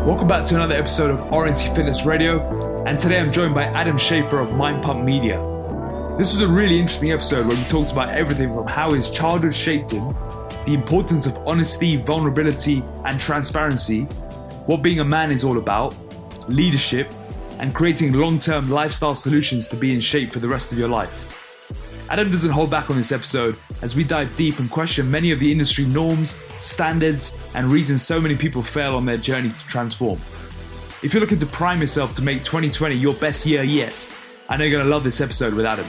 Welcome back to another episode of RNT Fitness Radio, and today I'm joined by Adam Schafer of Mind Pump Media. This was a really interesting episode where we talked about everything from how his childhood shaped him, the importance of honesty, vulnerability, and transparency, what being a man is all about, leadership, and creating long-term lifestyle solutions to be in shape for the rest of your life. Adam doesn't hold back on this episode as we dive deep and question many of the industry norms, standards, and reasons so many people fail on their journey to transform. If you're looking to prime yourself to make 2020 your best year yet, I know you're going to love this episode with Adam.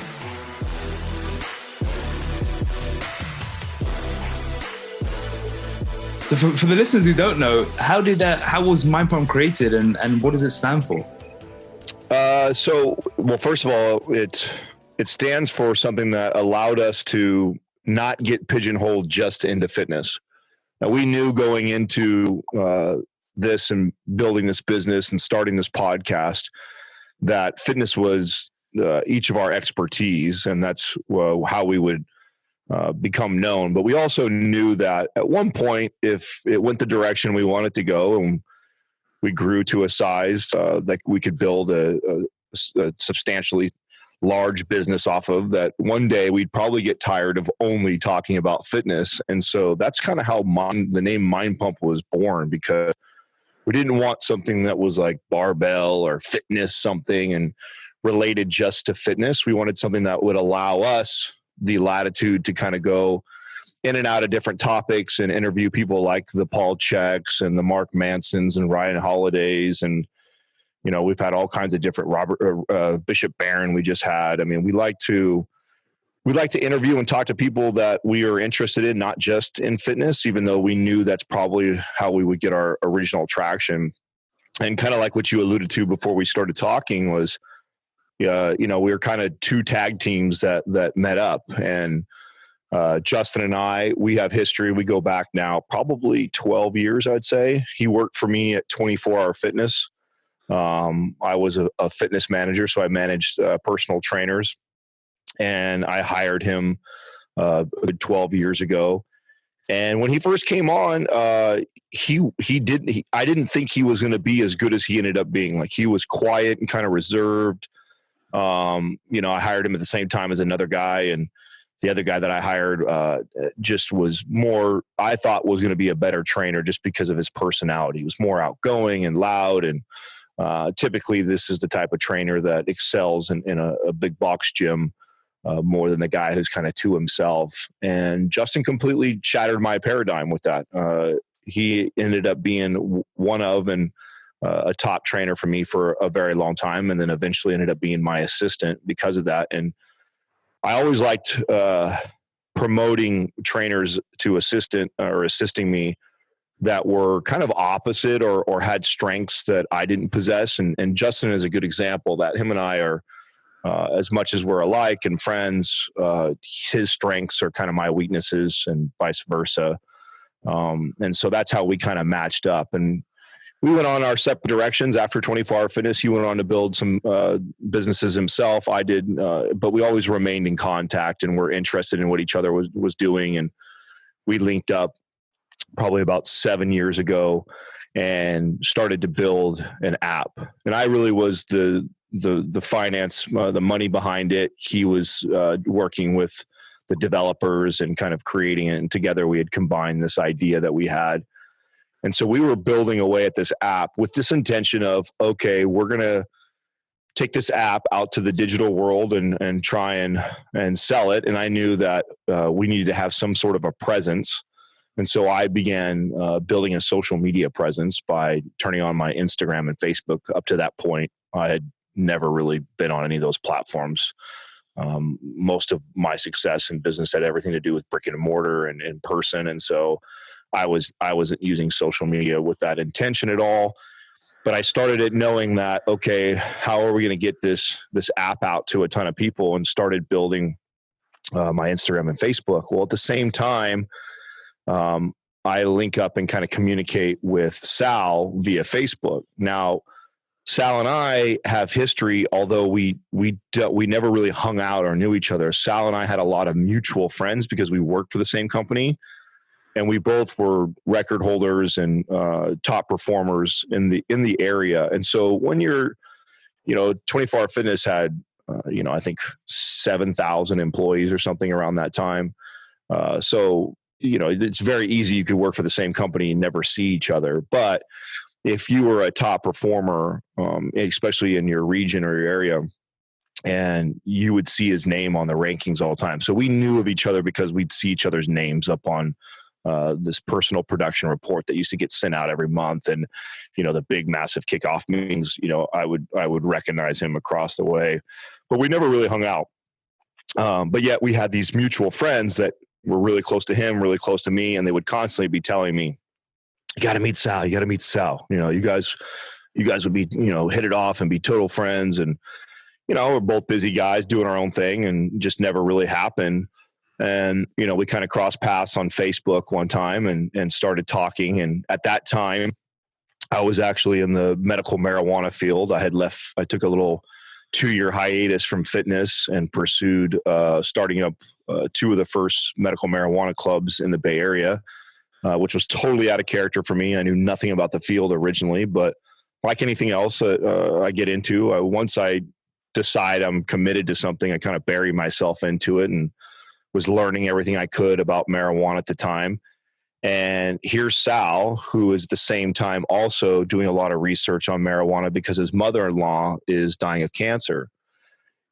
So for the listeners who don't know, how was Mind Pump created and what does it stand for? First of all, it stands for something that allowed us to not get pigeonholed just into fitness. Now, we knew going into this and building this business and starting this podcast that fitness was each of our expertise, and that's how we would become known. But we also knew that at one point, if it went the direction we wanted to go and we grew to a size that we could build a substantially large business off of, that one day we'd probably get tired of only talking about fitness. And so that's kind of how the name Mind Pump was born, because we didn't want something that was like barbell or fitness something and related just to fitness. We wanted something that would allow us the latitude to kind of go in and out of different topics and interview people like the Paul Checks and the Mark Mansons and Ryan Holidays. And, you know, we've had all kinds of different Bishop Barron we just had. I mean, we like to interview and talk to people that we are interested in, not just in fitness, even though we knew that's probably how we would get our original traction. And kind of like what you alluded to before we started talking was, we were kind of two tag teams that met up. And Justin and I, we have history. We go back now probably 12 years, I'd say. He worked for me at 24 Hour Fitness. I was a fitness manager, so I managed personal trainers, and I hired him 12 years ago. And when he first came on, I didn't think he was going to be as good as he ended up being. Like, he was quiet and kind of reserved. I hired him at the same time as another guy, and the other guy that I hired just was more, I thought was going to be a better trainer just because of his personality. He was more outgoing and loud, and typically this is the type of trainer that excels in a big box gym more than the guy who's kind of to himself. And Justin completely shattered my paradigm with that. He ended up being one of a top trainer for me for a very long time, and then eventually ended up being my assistant because of that. And I always liked promoting trainers to assisting me that were kind of opposite or had strengths that I didn't possess. And Justin is a good example that him and I are, as much as we're alike and friends, his strengths are kind of my weaknesses and vice versa. And so that's how we kind of matched up. And we went on our separate directions after 24 Hour Fitness. He went on to build some businesses himself. I did, but we always remained in contact and were interested in what each other was doing. And we linked up probably about 7 years ago and started to build an app. And I really was the finance, the money behind it. He was working with the developers and kind of creating it. And together we had combined this idea that we had. And so we were building away at this app with this intention of, okay, we're going to take this app out to the digital world and try and sell it. And I knew that we needed to have some sort of a presence. And so I began building a social media presence by turning on my Instagram and Facebook. Up to that point, I had never really been on any of those platforms. Most of my success in business had everything to do with brick and mortar and in person. And so I wasn't using social media with that intention at all. But I started it knowing that, okay, how are we going to get this app out to a ton of people, and started building my Instagram and Facebook. Well, at the same time, I link up and kind of communicate with Sal via Facebook. Now, Sal and I have history, although we never really hung out or knew each other. Sal and I had a lot of mutual friends because we worked for the same company. and we both were record holders and top performers in the area. And so when you're, 24 Hour Fitness had, I think 7,000 employees or something around that time. So it's very easy. You could work for the same company and never see each other. But if you were a top performer, especially in your region or your area, and you would see his name on the rankings all the time. So we knew of each other because we'd see each other's names up on this personal production report that used to get sent out every month. And, the big, massive kickoff meetings, I would recognize him across the way, but we never really hung out. But yet we had these mutual friends that were really close to him, really close to me. And they would constantly be telling me, you got to meet Sal. You got to meet Sal. You guys would be, hit it off and be total friends. And, we're both busy guys doing our own thing and just never really happened. And, we kind of crossed paths on Facebook one time and started talking. And at that time, I was actually in the medical marijuana field. I took a little 2-year hiatus from fitness and pursued starting up 2 of the first medical marijuana clubs in the Bay Area, which was totally out of character for me. I knew nothing about the field originally, but like anything else I get into, once I decide I'm committed to something, I kind of bury myself into it and was learning everything I could about marijuana at the time. And here's Sal, who is at the same time also doing a lot of research on marijuana because his mother-in-law is dying of cancer.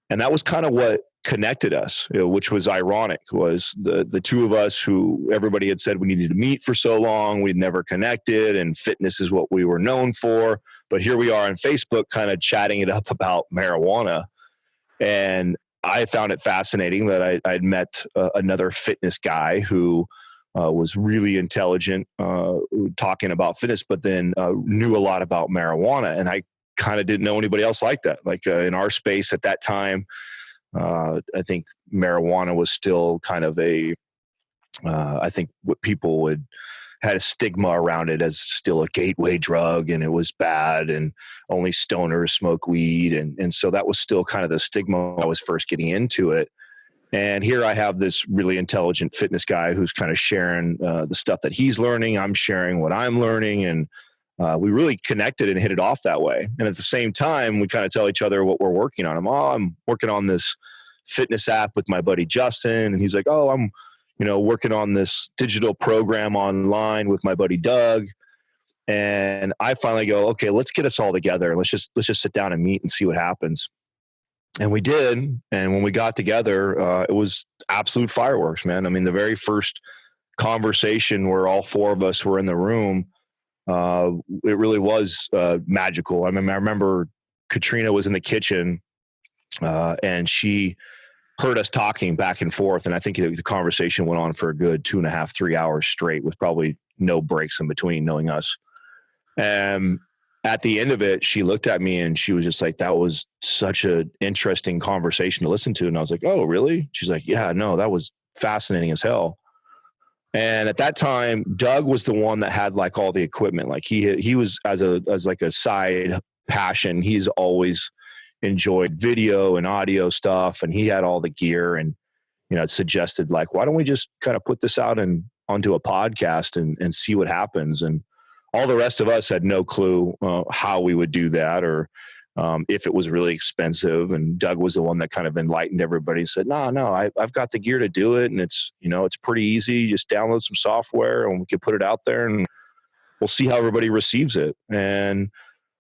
And that was kind of what connected us, which was ironic, was the two of us who everybody had said we needed to meet for so long. We'd never connected, and fitness is what we were known for. But here we are on Facebook kind of chatting it up about marijuana. And I found it fascinating that I'd met another fitness guy who was really intelligent, talking about fitness, but then knew a lot about marijuana. And I kind of didn't know anybody else like that. Like in our space at that time, I think marijuana was still kind of I think what people had a stigma around it as still a gateway drug, and it was bad and only stoners smoke weed. And so that was still kind of the stigma when I was first getting into it. And here I have this really intelligent fitness guy who's kind of sharing the stuff that he's learning. I'm sharing what I'm learning. And we really connected and hit it off that way. And at the same time, we kind of tell each other what we're working on. I'm working on this fitness app with my buddy Justin. And he's like, oh, I'm working on this digital program online with my buddy Doug. And I finally go, okay, let's get us all together. Let's just sit down and meet and see what happens. And we did. And when we got together, it was absolute fireworks, man. I mean, the very first conversation where all 4 of us were in the room, it really was magical. I mean, I remember Katrina was in the kitchen and she heard us talking back and forth. And I think the conversation went on for a good 2.5, 3 hours straight with probably no breaks in between, knowing us. And at the end of it, she looked at me and she was just like, that was such an interesting conversation to listen to. And I was like, oh, really? She's like, yeah, no, that was fascinating as hell. And at that time, Doug was the one that had like all the equipment. Like he was as like a side passion. He's always enjoyed video and audio stuff, and he had all the gear. And it suggested like, why don't we just kind of put this out and onto a podcast and see what happens? And all the rest of us had no clue how we would do that or if it was really expensive. And Doug was the one that kind of enlightened everybody and said, no, I've got the gear to do it. And it's, it's pretty easy. Just download some software and we can put it out there and we'll see how everybody receives it. And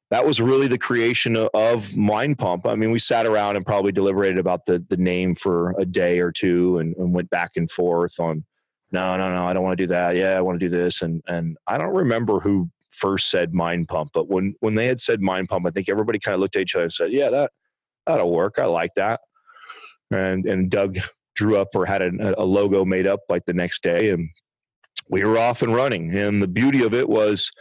that was really the creation of Mind Pump. I mean, we sat around and probably deliberated about the name for a day or two and went back and forth on, no, I don't want to do that. Yeah, I want to do this. And I don't remember who first said Mind Pump, but when they had said Mind Pump, I think everybody kind of looked at each other and said, yeah, that'll work. I like that. And Doug drew up or had a logo made up like the next day, and we were off and running. And the beauty of it was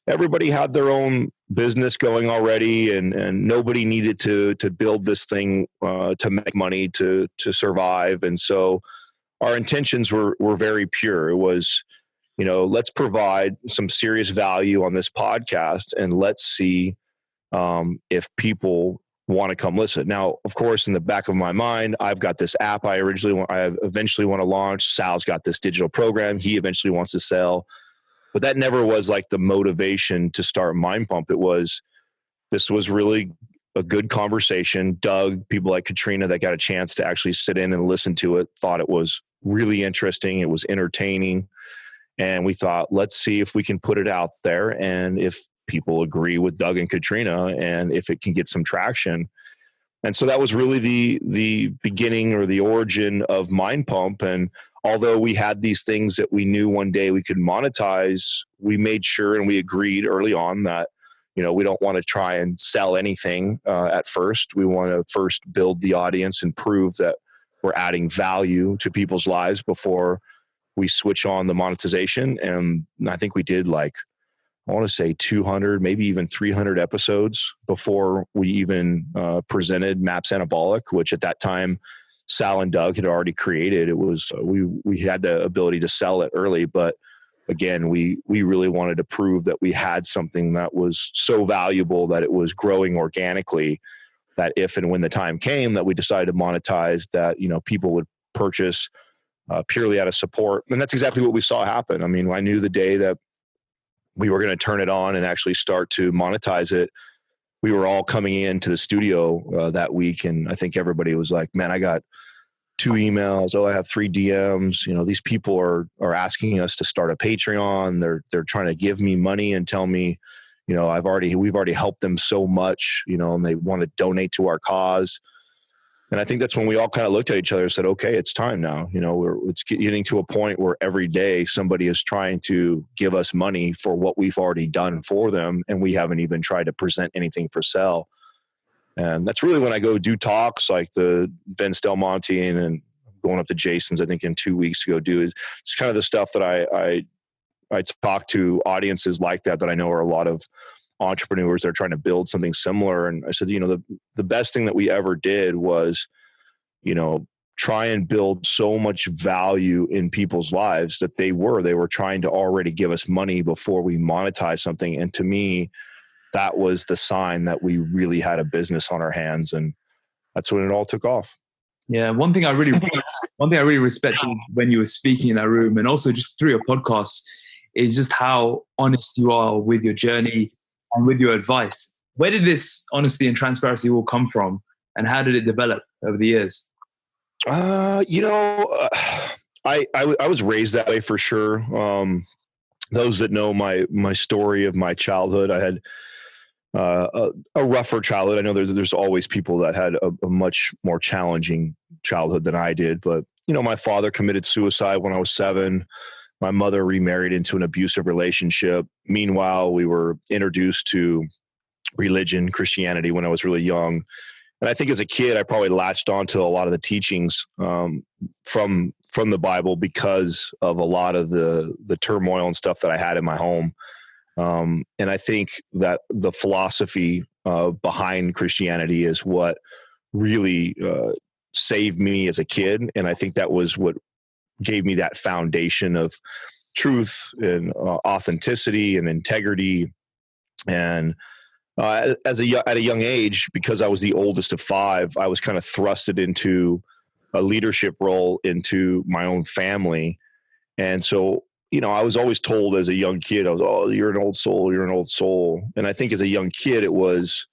everybody had their own business going already, and nobody needed to build this thing to make money to survive. And so our intentions were very pure. It was, let's provide some serious value on this podcast, and let's see if people want to come listen. Now, of course, in the back of my mind, I've got this app I eventually want to launch. Sal's got this digital program he eventually wants to sell. But that never was like the motivation to start Mind Pump. This was really a good conversation. Doug, people like Katrina that got a chance to actually sit in and listen to it, thought it was really interesting. It was entertaining. And we thought, let's see if we can put it out there. And if people agree with Doug and Katrina, and if it can get some traction. And so that was really the beginning or the origin of Mind Pump. And although we had these things that we knew one day we could monetize, we made sure and we agreed early on that, we don't want to try and sell anything at first. We want to first build the audience and prove that we're adding value to people's lives before we switch on the monetization. And I think we did I want to say 200, maybe even 300 episodes before we even presented Maps Anabolic, which at that time Sal and Doug had already created. It was we had the ability to sell it early, but again, we really wanted to prove that we had something that was so valuable that it was growing organically, that if and when the time came that we decided to monetize, that people would purchase purely out of support. And that's exactly what we saw happen. I mean, I knew the day that we were going to turn it on and actually start to monetize it, we were all coming into the studio that week. And I think everybody was like, man, I got 2 emails. Oh, I have 3 DMs. These people are asking us to start a Patreon. They're trying to give me money and tell me, we've already helped them so much, and they want to donate to our cause. And I think that's when we all kind of looked at each other and said, okay, it's time now. It's getting to a point where every day somebody is trying to give us money for what we've already done for them. And we haven't even tried to present anything for sale. And that's really when I go do talks like the Vince Del Monte and going up to Jason's, I think in 2 weeks to go do it. It's kind of the stuff that I talk to audiences like that I know are a lot of entrepreneurs that are trying to build something similar. And I said, the best thing that we ever did was, try and build so much value in people's lives that they were trying to already give us money before we monetize something. And to me, that was the sign that we really had a business on our hands. And that's when it all took off. Yeah. One thing I really respected when you were speaking in that room, and also just through your podcast, is just how honest you are with your journey and with your advice. Where did this honesty and transparency all come from, and how did it develop over the years? I was raised that way for sure. Those that know my story of my childhood, I had a rougher childhood. I know there's always people that had a much more challenging childhood than I did, but my father committed suicide when I was 7. My mother remarried into an abusive relationship. Meanwhile, we were introduced to religion, Christianity, when I was really young. And I think as a kid, I probably latched onto a lot of the teachings from the Bible because of a lot of the turmoil and stuff that I had in my home. And I think that the philosophy behind Christianity is what really saved me as a kid. And I think that was what gave me that foundation of truth and authenticity and integrity. And at a young age, because I was the oldest of 5, I was kind of thrusted into a leadership role into my own family. And so, I was always told as a young kid, you're an old soul, you're an old soul. And I think as a young kid, it was,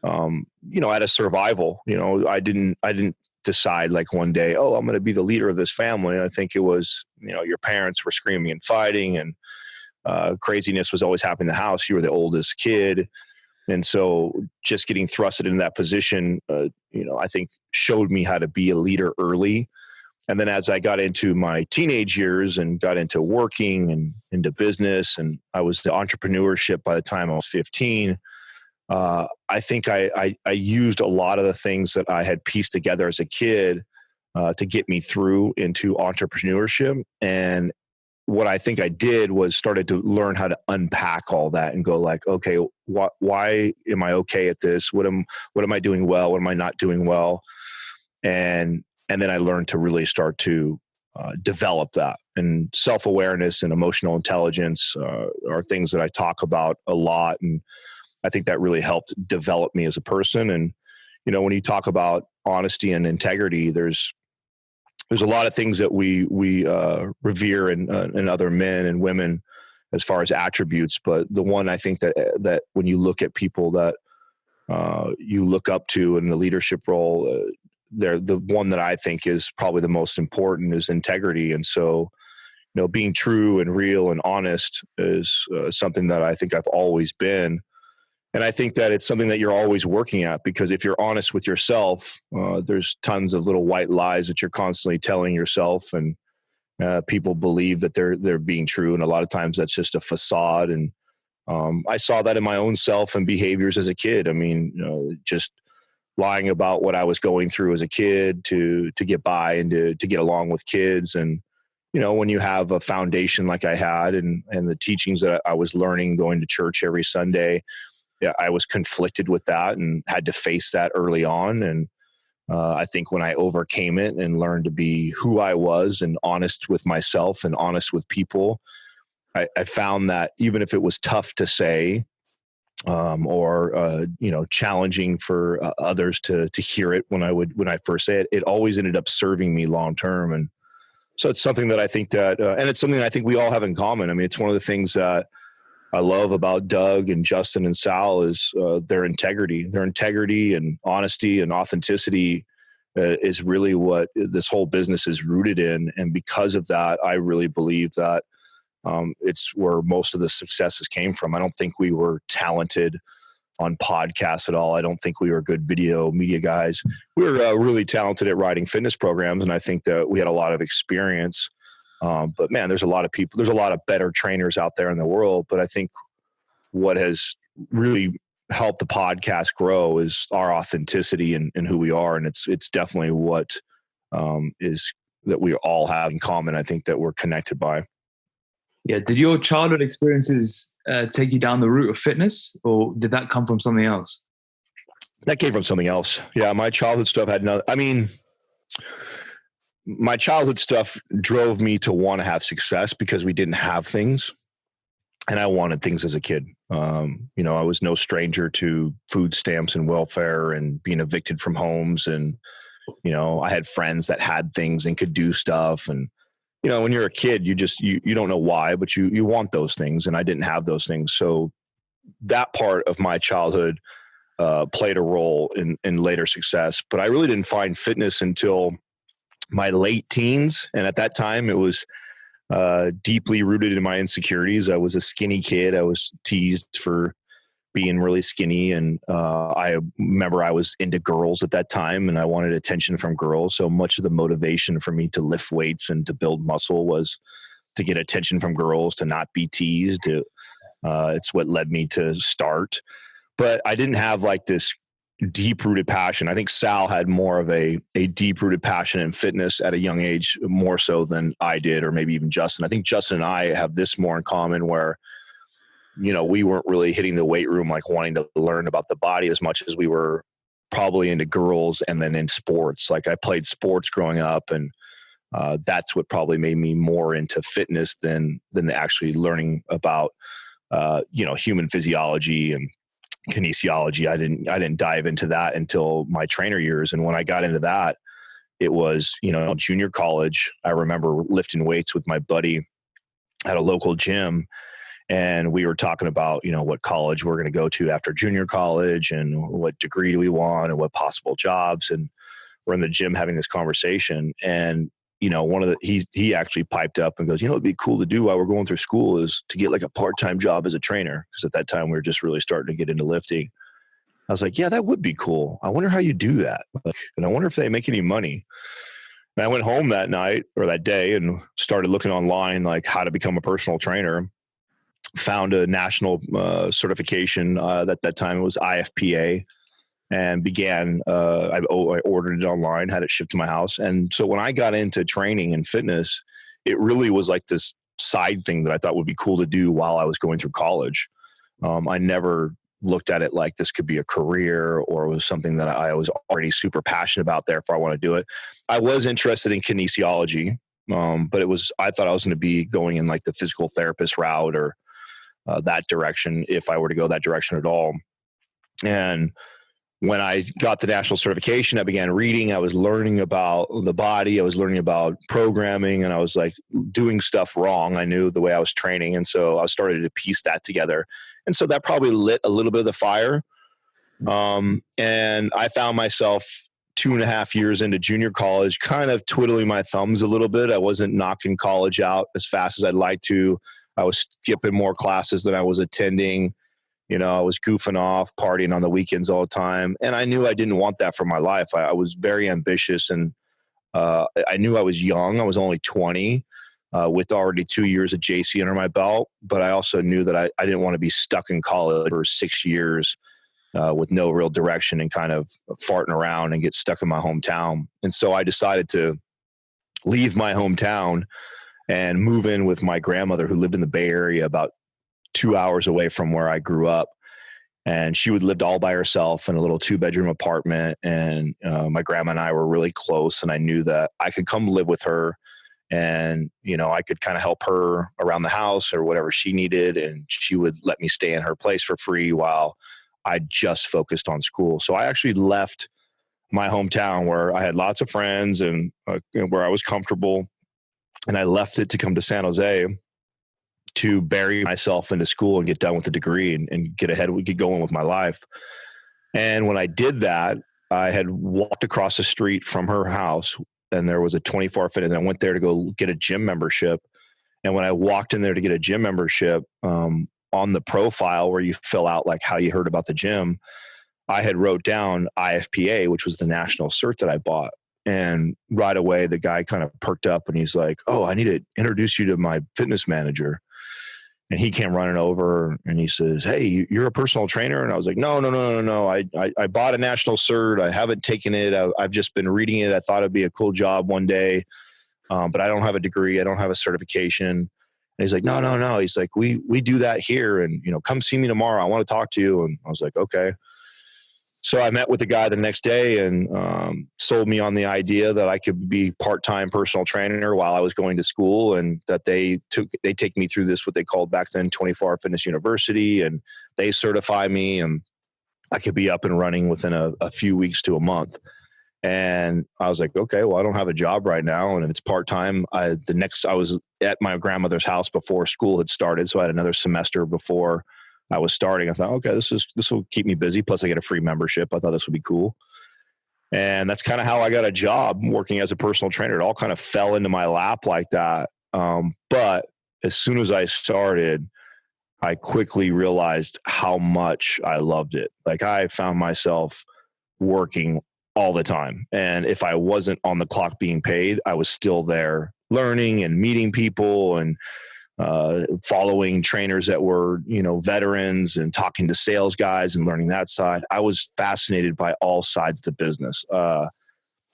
out of survival. I didn't decide like one day, I'm going to be the leader of this family. And I think it was, your parents were screaming and fighting, and craziness was always happening in the house. You were the oldest kid. And so just getting thrusted into that position, I think showed me how to be a leader early. And then as I got into my teenage years and got into working and into business, and I was the entrepreneurship by the time I was 15, I think I used a lot of the things that I had pieced together as a kid to get me through into entrepreneurship. And what I think I did was started to learn how to unpack all that and go like, okay, why am I okay at this? What am I doing well? What am I not doing well? And then I learned to really start to develop that. And self-awareness and emotional intelligence are things that I talk about a lot. And I think that really helped develop me as a person. And, when you talk about honesty and integrity, there's a lot of things that we revere in other men and women as far as attributes. But the one I think that when you look at people that you look up to in the leadership role, they're the one that I think is probably the most important is integrity. And so, being true and real and honest is something that I think I've always been. And I think that it's something that you're always working at, because if you're honest with yourself, there's tons of little white lies that you're constantly telling yourself, and people believe that they're being true. And a lot of times that's just a facade. And I saw that in my own self and behaviors as a kid. I mean, just lying about what I was going through as a kid to get by and to get along with kids. And, when you have a foundation like I had and the teachings that I was learning going to church every Sunday, yeah, I was conflicted with that and had to face that early on. And I think when I overcame it and learned to be who I was and honest with myself and honest with people, I found that even if it was tough to say, or challenging for others to hear it when I first say it, it always ended up serving me long term. And so it's something that I think that, and it's something that I think we all have in common. I mean, it's one of the things that I love about Doug and Justin and Sal is their integrity. Their integrity and honesty and authenticity is really what this whole business is rooted in. And because of that, I really believe that it's where most of the successes came from. I don't think we were talented on podcasts at all. I don't think we were good video media guys. We were really talented at writing fitness programs, and I think that we had a lot of experience. But man, there's a lot of better trainers out there in the world. But I think what has really helped the podcast grow is our authenticity and who we are. And it's definitely what is that we all have in common. I think that we're connected by. Yeah. Did your childhood experiences take you down the route of fitness, or did that come from something else? That came from something else. Yeah. My childhood stuff had my childhood stuff drove me to want to have success because we didn't have things, and I wanted things as a kid. I was no stranger to food stamps and welfare and being evicted from homes. And, I had friends that had things and could do stuff. And, when you're a kid, you don't know why, but you want those things. And I didn't have those things. So that part of my childhood played a role in later success, but I really didn't find fitness until my late teens. And at that time it was deeply rooted in my insecurities. I was a skinny kid. I was teased for being really skinny. And I remember I was into girls at that time, and I wanted attention from girls. So much of the motivation for me to lift weights and to build muscle was to get attention from girls, to not be teased. It's what led me to start. But I didn't have like this deep-rooted passion. I think Sal had more of a deep-rooted passion in fitness at a young age, more so than I did, or maybe even Justin. I think Justin and I have this more in common, where, we weren't really hitting the weight room, like wanting to learn about the body as much as we were probably into girls and then in sports. Like I played sports growing up, and that's what probably made me more into fitness than actually learning about, human physiology and kinesiology. I didn't dive into that until my trainer years. And when I got into that, it was, junior college. I remember lifting weights with my buddy at a local gym, and we were talking about, what college we're going to go to after junior college and what degree do we want and what possible jobs. And we're in the gym having this conversation, and he actually piped up and goes, it'd be cool to do while we're going through school is to get like a part-time job as a trainer. Because at that time we were just really starting to get into lifting. I was like, yeah, that would be cool. I wonder how you do that. And I wonder if they make any money. And I went home that night or that day and started looking online, like how to become a personal trainer. Found a national certification at that time. It was IFPA. And began, I ordered it online, had it shipped to my house. And so when I got into training and fitness, it really was like this side thing that I thought would be cool to do while I was going through college. I never looked at it like this could be a career, or was something that I was already super passionate about, therefore I want to do it. I was interested in kinesiology, but I thought I was going to be going in like the physical therapist route or that direction, if I were to go that direction at all. And when I got the national certification, I began reading. I was learning about the body. I was learning about programming, and I was like doing stuff wrong. I knew the way I was training. And so I started to piece that together. And so that probably lit a little bit of the fire. And I found myself 2.5 years into junior college, kind of twiddling my thumbs a little bit. I wasn't knocking college out as fast as I'd like to. I was skipping more classes than I was attending. I was goofing off, partying on the weekends all the time. And I knew I didn't want that for my life. I was very ambitious, and I knew I was young. I was only 20 with already 2 years of JC under my belt. But I also knew that I didn't want to be stuck in college for 6 years with no real direction and kind of farting around and get stuck in my hometown. And so I decided to leave my hometown and move in with my grandmother, who lived in the Bay Area about 2 hours away from where I grew up. And she would lived all by herself in a little 2-bedroom apartment. And my grandma and I were really close, and I knew that I could come live with her, and, I could kind of help her around the house or whatever she needed. And she would let me stay in her place for free while I just focused on school. So I actually left my hometown where I had lots of friends and where I was comfortable. And I left it to come to San Jose to bury myself into school and get done with the degree and get going with my life. And when I did that, I had walked across the street from her house, and there was a 24 Fitness. And I went there to go get a gym membership. And when I walked in there to get a gym membership, on the profile where you fill out like how you heard about the gym, I had wrote down IFPA, which was the national cert that I bought. And right away, the guy kind of perked up, and he's like, "Oh, I need to introduce you to my fitness manager." And he came running over, and he says, "Hey, you're a personal trainer?" And I was like, No. I bought a national cert. I haven't taken it. I've just been reading it. I thought it'd be a cool job one day. But I don't have a degree. I don't have a certification. And he's like, No. He's like, we do that here. And, come see me tomorrow. I want to talk to you. And I was like, okay. So I met with the guy the next day and sold me on the idea that I could be part-time personal trainer while I was going to school, and that they take me through this, what they called back then 24-Hour Fitness University, and they certify me, and I could be up and running within a few weeks to a month. And I was like, okay, well, I don't have a job right now, and if it's part-time, I was at my grandmother's house before school had started, so I had another semester before I was starting. I thought, okay, this will keep me busy. Plus I get a free membership. I thought this would be cool. And that's kind of how I got a job working as a personal trainer. It all kind of fell into my lap like that. But as soon as I started, I quickly realized how much I loved it. Like, I found myself working all the time. And if I wasn't on the clock being paid, I was still there learning and meeting people and following trainers that were, veterans, and talking to sales guys and learning that side. I was fascinated by all sides of the business.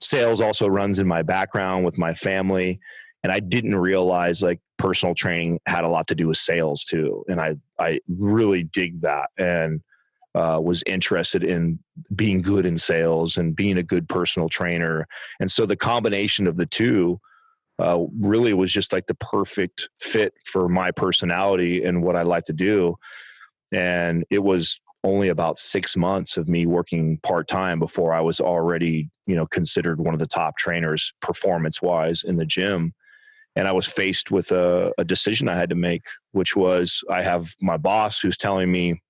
Sales also runs in my background with my family. And I didn't realize like personal training had a lot to do with sales too. And I really dig that, and was interested in being good in sales and being a good personal trainer. And so the combination of the two really was just like the perfect fit for my personality and what I like to do. And it was only about 6 months of me working part-time before I was already, considered one of the top trainers performance-wise in the gym. And I was faced with a decision I had to make, which was, I have my boss who's telling me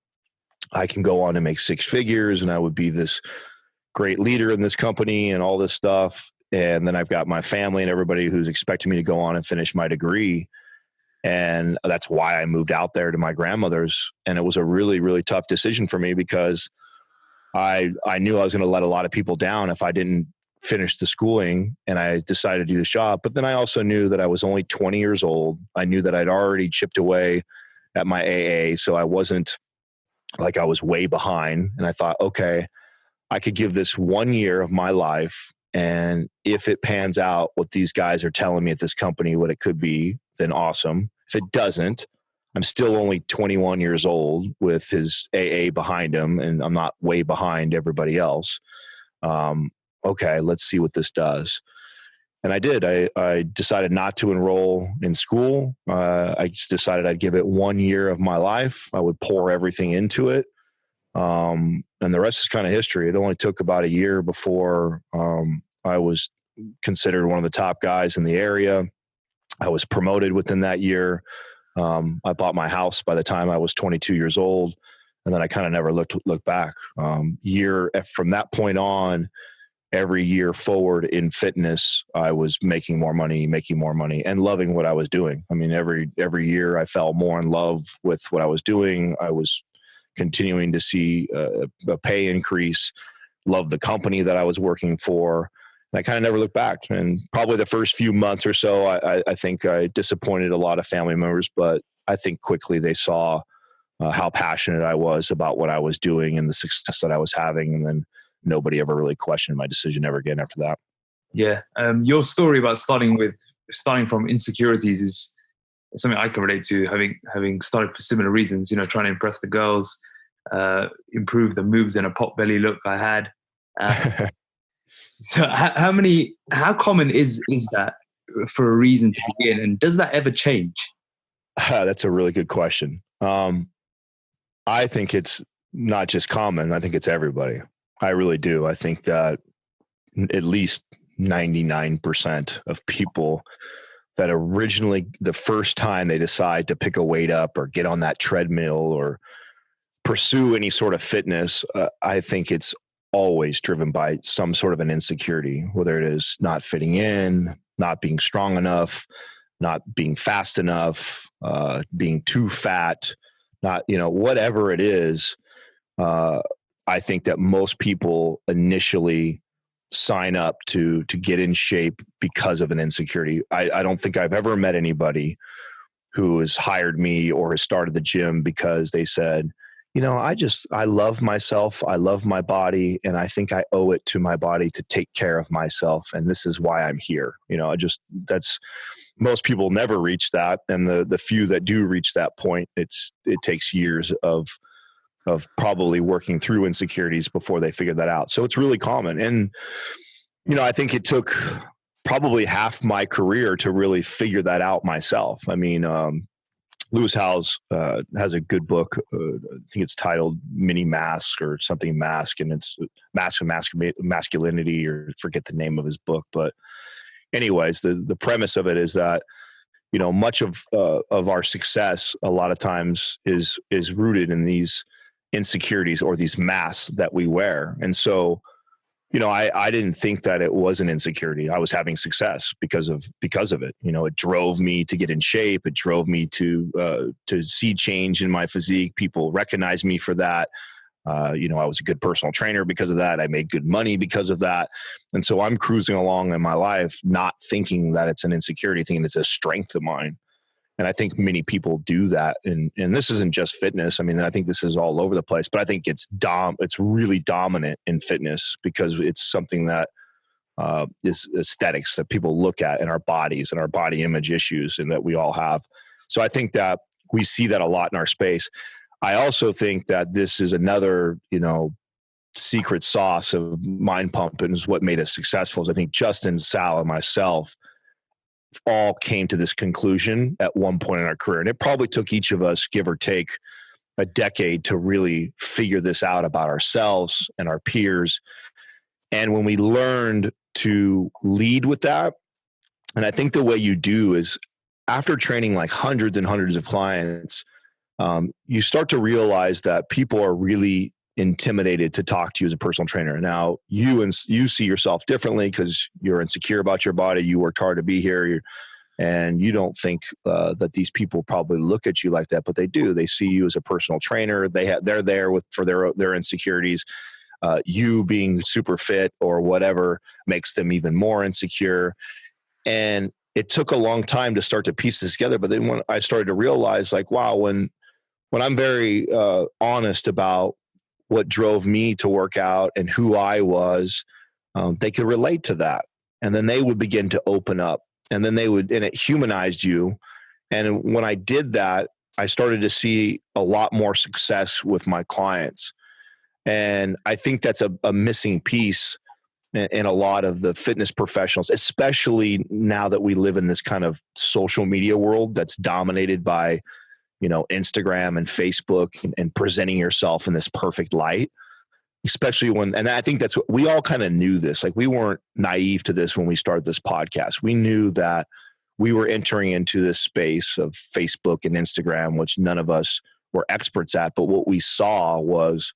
I can go on and make 6 figures and I would be this great leader in this company and all this stuff. And then I've got my family and everybody who's expecting me to go on and finish my degree. And that's why I moved out there to my grandmother's. And it was a really, really tough decision for me, because I knew I was going to let a lot of people down if I didn't finish the schooling, and I decided to do this job. But then I also knew that I was only 20 years old. I knew that I'd already chipped away at my AA. So I wasn't like I was way behind. And I thought, okay, I could give this 1 year of my life. And if it pans out what these guys are telling me at this company, what it could be, then awesome. If it doesn't, I'm still only 21 years old with his AA behind him, and I'm not way behind everybody else. Okay, let's see what this does. And I did. I decided not to enroll in school. I just decided I'd give it 1 year of my life. I would pour everything into it. And the rest is kind of history. It only took about a year before I was considered one of the top guys in the area. I was promoted within that year. I bought my house by the time I was 22 years old, and then I kind of never looked back. From that point on, every year forward in fitness, I was making more money, and loving what I was doing. I mean, every year I fell more in love with what I was doing. I was continuing to see a pay increase, love the company that I was working for. And I kind of never looked back. And probably the first few months or so, I think I disappointed a lot of family members, but I think quickly they saw how passionate I was about what I was doing and the success that I was having. And then nobody ever really questioned my decision ever again after that. Yeah. Your story about starting from Insecurities is something I can relate to, having started for similar reasons, trying to impress the girls, improve the moves and a pot belly look I had. So how common is that for a reason to begin? And does that ever change? That's a really good question. I think it's not just common. I think it's everybody. I really do. I think that at least 99% of people that originally, the first time they decide to pick a weight up or get on that treadmill or pursue any sort of fitness, I think it's always driven by some sort of an insecurity, whether it is not fitting in, not being strong enough, not being fast enough, being too fat, not, whatever it is. I think that most people initially sign up to get in shape because of an insecurity. I don't think I've ever met anybody who has hired me or has started the gym because they said, I love myself. I love my body. And I think I owe it to my body to take care of myself. And this is why I'm here. Most people never reach that. And the few that do reach that point, it takes years of probably working through insecurities before they figure that out. So it's really common. And, I think it took probably half my career to really figure that out myself. I mean, Lewis Howes has a good book. I think it's titled Mini Mask or something Mask, and it's Mask of Masculinity, or forget the name of his book. But anyways, the premise of it is that, much of our success a lot of times is rooted in these insecurities or these masks that we wear. And so, I didn't think that it was an insecurity. I was having success because of it. It drove me to get in shape. It drove me to see change in my physique. People recognized me for that. I was a good personal trainer because of that. I made good money because of that. And so I'm cruising along in my life, not thinking that it's an insecurity, thinking it's a strength of mine. And I think many people do that. And this isn't just fitness. I mean, I think this is all over the place, but I think it's really dominant in fitness because it's something that is aesthetics that people look at in our bodies and our body image issues, and that we all have. So I think that we see that a lot in our space. I also think that this is another, secret sauce of Mind Pump, and is what made us successful. Is I think Justin, Sal, and myself all came to this conclusion at one point in our career. And it probably took each of us, give or take, a decade to really figure this out about ourselves and our peers. And when we learned to lead with that, and I think the way you do is after training like hundreds and hundreds of clients, you start to realize that people are really intimidated to talk to you as a personal trainer. Now, you see yourself differently because you're insecure about your body. You worked hard to be here, and you don't think that these people probably look at you like that, but they do. They see you as a personal trainer. They're there for their insecurities. You being super fit or whatever makes them even more insecure. And it took a long time to start to piece this together. But then when I started to realize, like, wow, when I'm very honest about what drove me to work out and who I was, they could relate to that. And then they would begin to open up, and then and it humanized you. And when I did that, I started to see a lot more success with my clients. And I think that's a missing piece in a lot of the fitness professionals, especially now that we live in this kind of social media world that's dominated by Instagram and Facebook and presenting yourself in this perfect light, especially and I think that's what we all kind of knew this. Like, we weren't naive to this when we started this podcast. We knew that we were entering into this space of Facebook and Instagram, which none of us were experts at. But what we saw was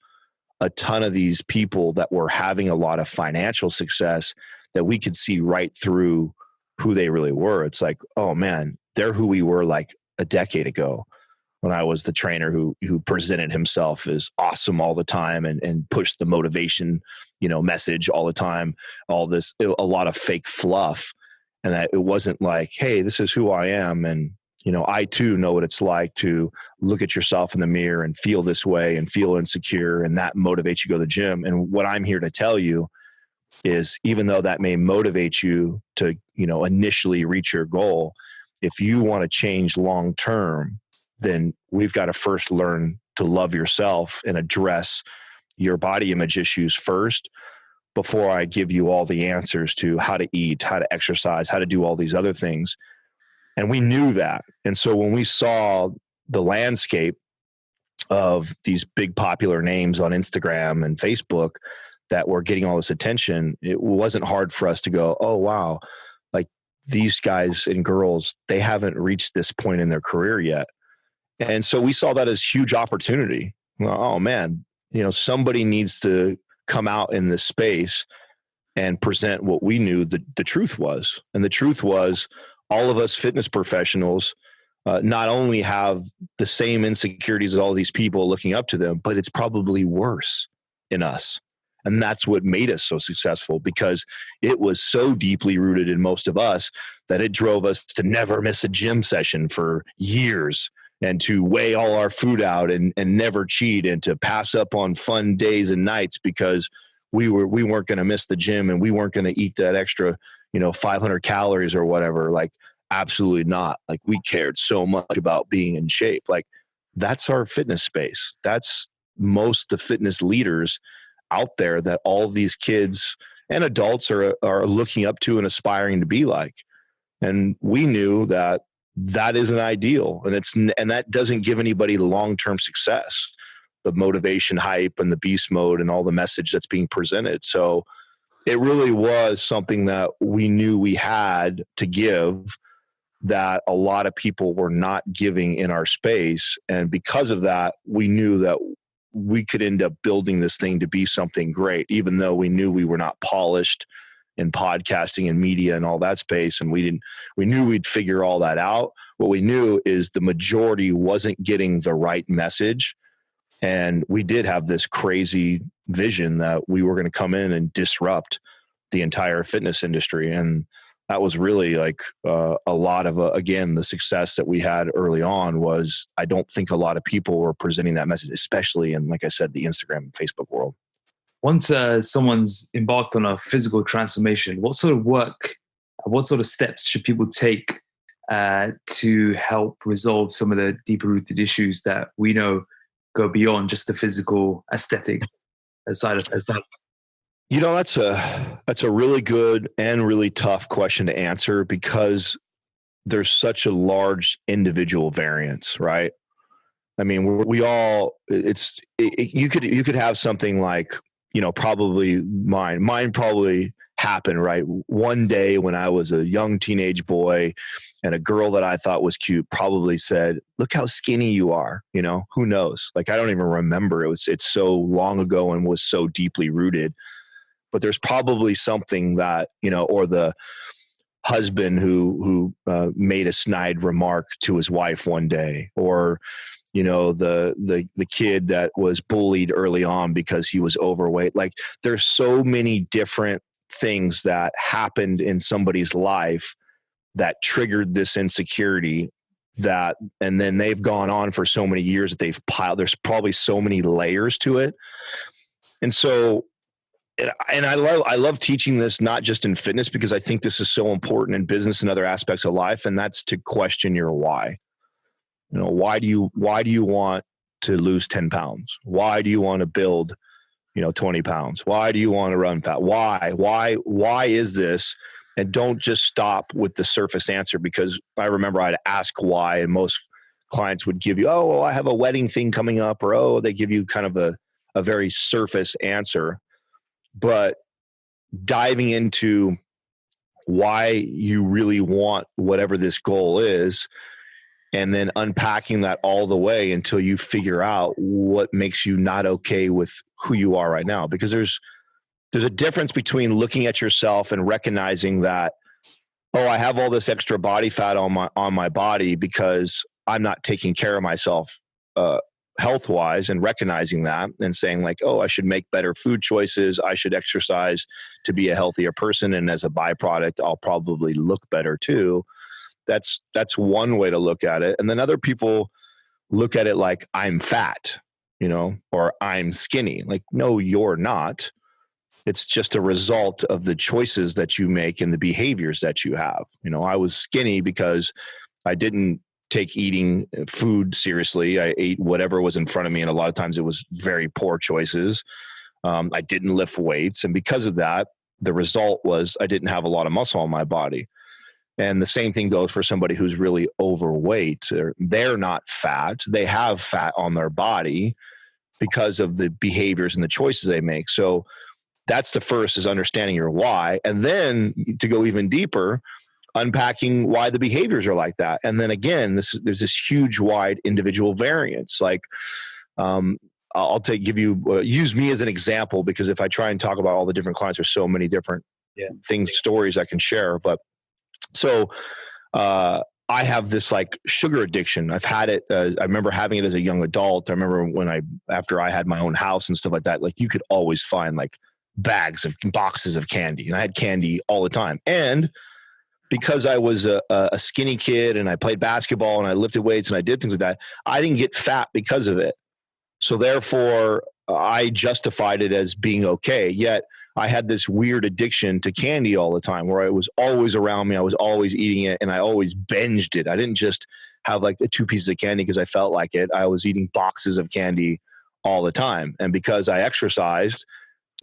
a ton of these people that were having a lot of financial success that we could see right through who they really were. It's like, oh man, they're who we were like a decade ago, when I was the trainer who presented himself as awesome all the time and pushed the motivation, message all the time, a lot of fake fluff. And it wasn't like, hey, this is who I am. And, I too know what it's like to look at yourself in the mirror and feel this way and feel insecure, and that motivates you to go to the gym. And what I'm here to tell you is, even though that may motivate you to, initially reach your goal, if you want to change long-term, then we've got to first learn to love yourself and address your body image issues first, before I give you all the answers to how to eat, how to exercise, how to do all these other things. And we knew that. And so when we saw the landscape of these big popular names on Instagram and Facebook that were getting all this attention, it wasn't hard for us to go, oh, wow, like, these guys and girls, they haven't reached this point in their career yet. And so we saw that as huge opportunity. Well, oh man, somebody needs to come out in this space and present what we knew the truth was. And the truth was, all of us fitness professionals not only have the same insecurities as all these people looking up to them, but it's probably worse in us. And that's what made us so successful, because it was so deeply rooted in most of us that it drove us to never miss a gym session for years, and to weigh all our food out and never cheat, and to pass up on fun days and nights because we weren't going to miss the gym and we weren't going to eat that extra, 500 calories or whatever. Like, absolutely not. Like, we cared so much about being in shape. Like, that's our fitness space. That's most the fitness leaders out there that all these kids and adults are looking up to and aspiring to be like. And we knew that isn't ideal, and that doesn't give anybody long-term success, the motivation hype and the beast mode and all the message that's being presented. So it really was something that we knew we had to give, that a lot of people were not giving in our space. And because of that, we knew that we could end up building this thing to be something great, even though we knew we were not polished in podcasting and media and all that space. And we knew we'd figure all that out. What we knew is the majority wasn't getting the right message. And we did have this crazy vision that we were going to come in and disrupt the entire fitness industry. And that was really like a lot of, again, the success that we had early on was, I don't think a lot of people were presenting that message, especially in, like I said, the Instagram and Facebook world. Once someone's embarked on a physical transformation, what sort of work, what sort of steps should people take to help resolve some of the deeper rooted issues that we know go beyond just the physical aesthetic side of that? That's a really good and really tough question to answer, because there's such a large individual variance, right? I mean, you could have something like, probably mine probably happened, right? One day when I was a young teenage boy, and a girl that I thought was cute probably said, "Look how skinny you are." Who knows? Like, I don't even remember. It's so long ago and was so deeply rooted. But there's probably something that, or the husband who made a snide remark to his wife one day, or the kid that was bullied early on because he was overweight. Like, there's so many different things that happened in somebody's life that triggered this insecurity, and then they've gone on for so many years that they've piled. There's probably so many layers to it. And so, and I love teaching this, not just in fitness, because I think this is so important in business and other aspects of life. And that's to question your why. Why do you want to lose 10 pounds? Why do you want to build, 20 pounds? Why do you want to run fast? Why is this? And don't just stop with the surface answer, because I remember I'd ask why, and most clients would give you, oh, well, I have a wedding thing coming up, or, oh, they give you kind of a very surface answer. But diving into why you really want whatever this goal is, and then unpacking that all the way until you figure out what makes you not okay with who you are right now. Because there's a difference between looking at yourself and recognizing that, oh, I have all this extra body fat on my body because I'm not taking care of myself health wise, and recognizing that and saying like, oh, I should make better food choices. I should exercise to be a healthier person. And as a byproduct, I'll probably look better too. That's one way to look at it. And then other people look at it like, I'm fat, or I'm skinny. Like, no, you're not. It's just a result of the choices that you make and the behaviors that you have. I was skinny because I didn't take eating food seriously. I ate whatever was in front of me. And a lot of times it was very poor choices. I didn't lift weights. And because of that, the result was I didn't have a lot of muscle on my body. And the same thing goes for somebody who's really overweight. They're not fat. They have fat on their body because of the behaviors and the choices they make. So that's the first, is understanding your why. And then to go even deeper, unpacking why the behaviors are like that. And then again, there's this huge wide individual variance. Like, use me as an example, because if I try and talk about all the different clients, there's so many different stories I can share. But so I have this like sugar addiction. I've had it. I remember having it as a young adult. I remember after I had my own house and stuff like that, like you could always find like boxes of candy, and I had candy all the time. And because I was a skinny kid and I played basketball and I lifted weights and I did things like that, I didn't get fat because of it. So therefore I justified it as being okay. Yet I had this weird addiction to candy all the time, where it was always around me. I was always eating it, and I always binged it. I didn't just have like 2 pieces of candy because I felt like it. I was eating boxes of candy all the time. And because I exercised,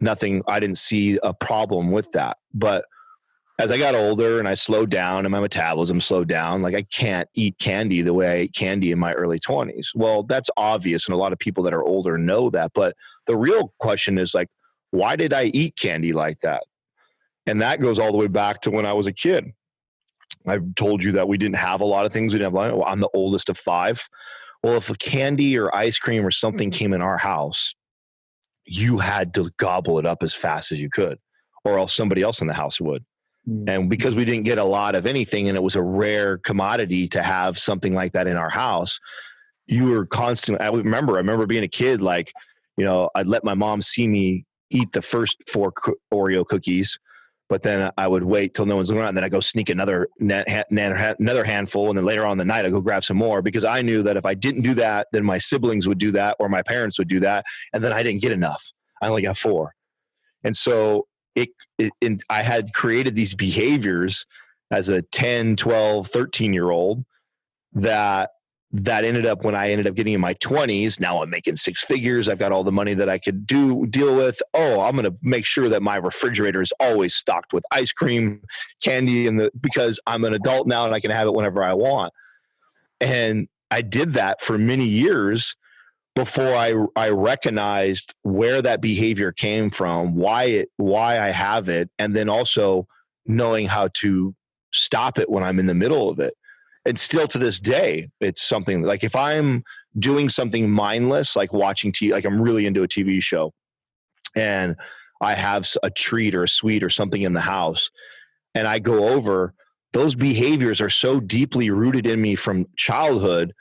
I didn't see a problem with that. But as I got older and I slowed down and my metabolism slowed down, like I can't eat candy the way I ate candy in my early 20s. Well, that's obvious. And a lot of people that are older know that. But the real question is like, why did I eat candy like that? And that goes all the way back to when I was a kid. I've told you that we didn't have a lot of things. We didn't have I'm the oldest of 5. Well, if a candy or ice cream or something came in our house, you had to gobble it up as fast as you could, or else somebody else in the house would. And because we didn't get a lot of anything, and it was a rare commodity to have something like that in our house, you were constantly, I remember being a kid, like, I'd let my mom see me eat the first 4 Oreo cookies, but then I would wait till no one's around. And then I go sneak another handful. And then later on in the night, I go grab some more, because I knew that if I didn't do that, then my siblings would do that, or my parents would do that. And then I didn't get enough. I only got 4. And so I had created these behaviors as a 10, 12, 13-year-old that ended up, when I ended up getting in my 20s, now I'm making 6 figures. I've got all the money that I could deal with. Oh, I'm going to make sure that my refrigerator is always stocked with ice cream, candy, because I'm an adult now and I can have it whenever I want. And I did that for many years before I recognized where that behavior came from, why I have it, and then also knowing how to stop it when I'm in the middle of it. And still to this day, it's something like, if I'm doing something mindless, like watching TV, like I'm really into a TV show and I have a treat or a sweet or something in the house and I go over, those behaviors are so deeply rooted in me from childhood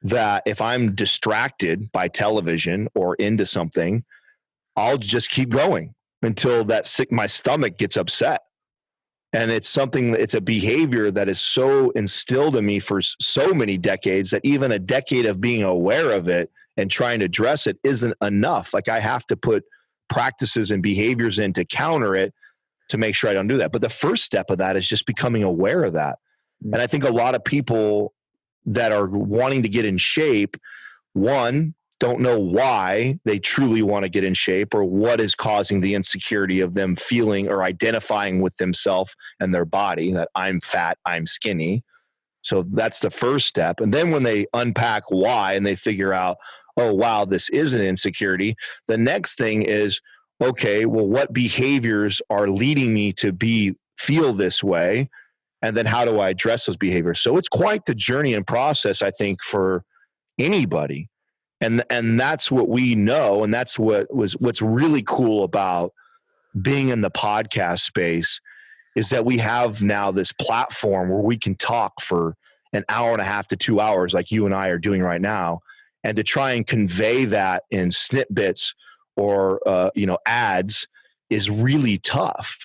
that if I'm distracted by television or into something, I'll just keep going until my stomach gets upset. And it's a behavior that is so instilled in me for so many decades that even a decade of being aware of it and trying to address it isn't enough. Like I have to put practices and behaviors in to counter it to make sure I don't do that. But the first step of that is just becoming aware of that. And I think a lot of people that are wanting to get in shape, one, don't know why they truly want to get in shape or what is causing the insecurity of them feeling or identifying with themselves and their body, that I'm fat, I'm skinny. So that's the first step. And then when they unpack why and they figure out, oh, wow, this is an insecurity, the next thing is, okay, well, what behaviors are leading me to feel this way? And then how do I address those behaviors? So it's quite the journey and process, I think, for anybody. And that's what we know. And that's what's really cool about being in the podcast space, is that we have now this platform where we can talk for an hour and a half to 2 hours like you and I are doing right now. And to try and convey that in snippets or, ads is really tough.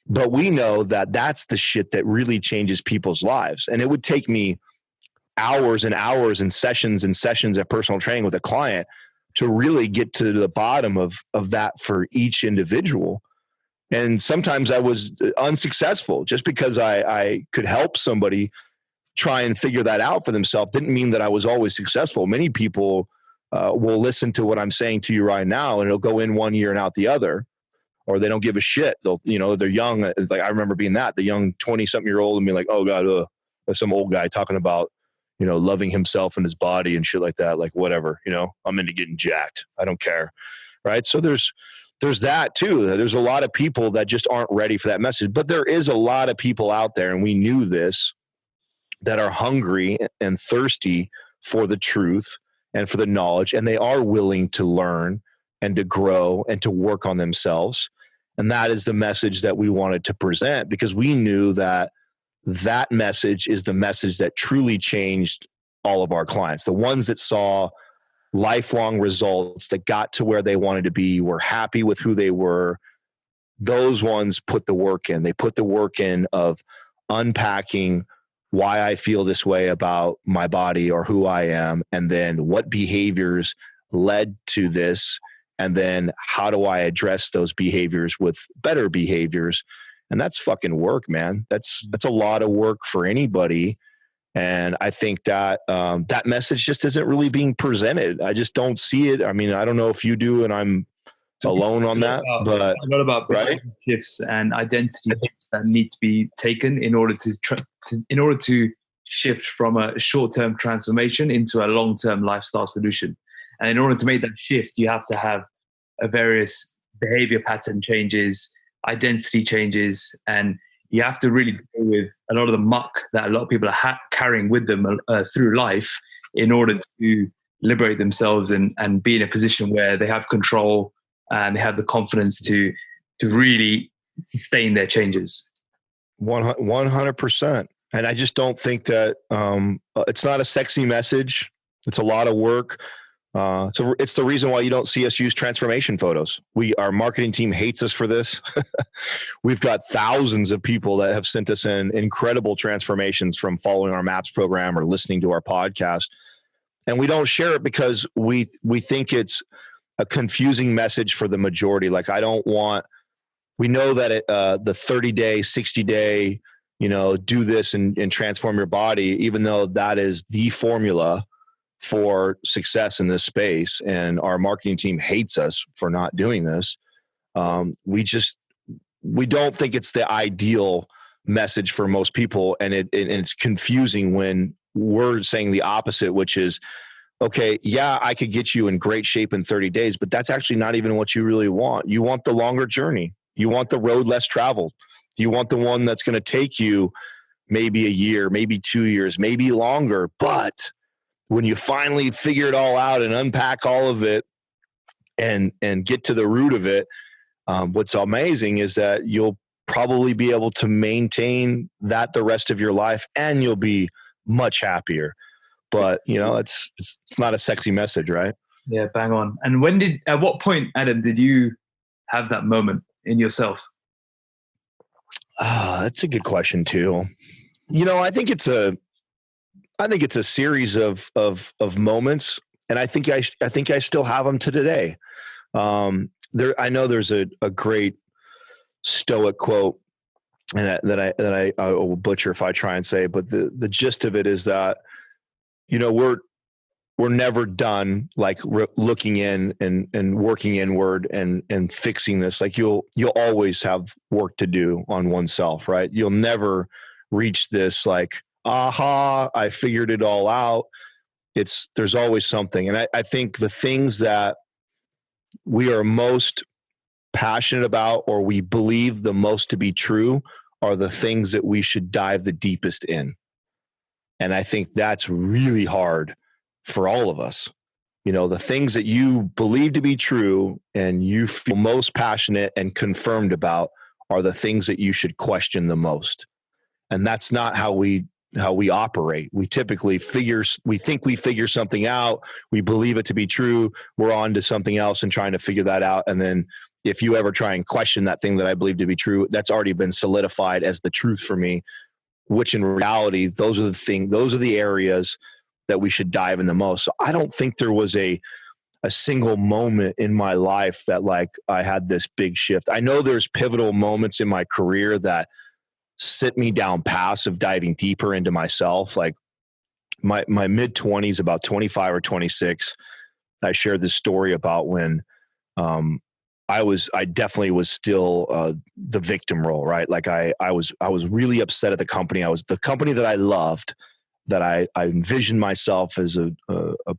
But we know that that's the shit that really changes people's lives. And it would take me hours and hours and sessions of personal training with a client to really get to the bottom of that for each individual. And sometimes I was unsuccessful. Just because I could help somebody try and figure that out for themselves didn't mean that I was always successful. Many people will listen to what I'm saying to you right now, and it'll go in one ear and out the other, or they don't give a shit. They're young. It's like, I remember being the young 20-something-year-old and being like, oh God, there's some old guy talking about, loving himself and his body and shit like that. Like, whatever, I'm into getting jacked. I don't care. Right. So there's that too. There's a lot of people that just aren't ready for that message, but there is a lot of people out there, and we knew this, that are hungry and thirsty for the truth and for the knowledge, and they are willing to learn and to grow and to work on themselves. And that is the message that we wanted to present, because we knew that message is the message that truly changed all of our clients. The ones that saw lifelong results, that got to where they wanted to be, were happy with who they were. Those ones put the work in. They put the work in of unpacking why I feel this way about my body or who I am, and then what behaviors led to this, and then how do I address those behaviors with better behaviors. And that's fucking work, man. That's a lot of work for anybody. And I think that that message just isn't really being presented. I just don't see it. I mean, I don't know if you do, and I'm alone on that, but a lot about shifts and identity shifts that need to be taken in order to shift from a short-term transformation into a long-term lifestyle solution. And in order to make that shift, you have to have a various behavior pattern changes, identity changes, and you have to really deal with a lot of the muck that a lot of people are carrying with them through life in order to liberate themselves and be in a position where they have control and they have the confidence to really sustain their changes. 100%. And I just don't think that it's not a sexy message. It's a lot of work. So it's the reason why you don't see us use transformation photos. Our marketing team hates us for this. We've got thousands of people that have sent us in incredible transformations from following our MAPS program or listening to our podcast. And we don't share it because we think it's a confusing message for the majority. Like, we know that the 30-day, 60-day, do this and transform your body, even though that is the formula for success in this space. And our marketing team hates us for not doing this. We don't think it's the ideal message for most people. And it's confusing when we're saying the opposite, which is, okay, yeah, I could get you in great shape in 30 days, but that's actually not even what you really want. You want the longer journey. You want the road less traveled. You want the one that's going to take you maybe a year, maybe 2 years, maybe longer. But when you finally figure it all out and unpack all of it and get to the root of it, what's amazing is that you'll probably be able to maintain that the rest of your life, and you'll be much happier. But it's not a sexy message, right? Yeah, bang on. And at what point, Adam, did you have that moment in yourself? That's a good question too. I think it's a series of moments, and I think I still have them to today. I know there's a great Stoic quote, and that I will butcher if I try and say, but the gist of it is that we're never done looking in and working inward and fixing this. Like you'll always have work to do on oneself, right? You'll never reach this aha, I figured it all out. There's always something. And I think the things that we are most passionate about or we believe the most to be true are the things that we should dive the deepest in. And I think that's really hard for all of us. The things that you believe to be true and you feel most passionate and confirmed about are the things that you should question the most. And that's not how we operate. We typically think we figure something out. We believe it to be true. We're on to something else and trying to figure that out. And then if you ever try and question that thing that I believe to be true, that's already been solidified as the truth for me, which in reality, those are the areas that we should dive in the most. So I don't think there was a single moment in my life that like I had this big shift. I know there's pivotal moments in my career that sit me down paths of diving deeper into myself. Like my mid 20s, about 25 or 26, I shared this story about when I definitely was still the victim role, right? Like I was really upset at the company. I was the company that I loved, that I envisioned myself as a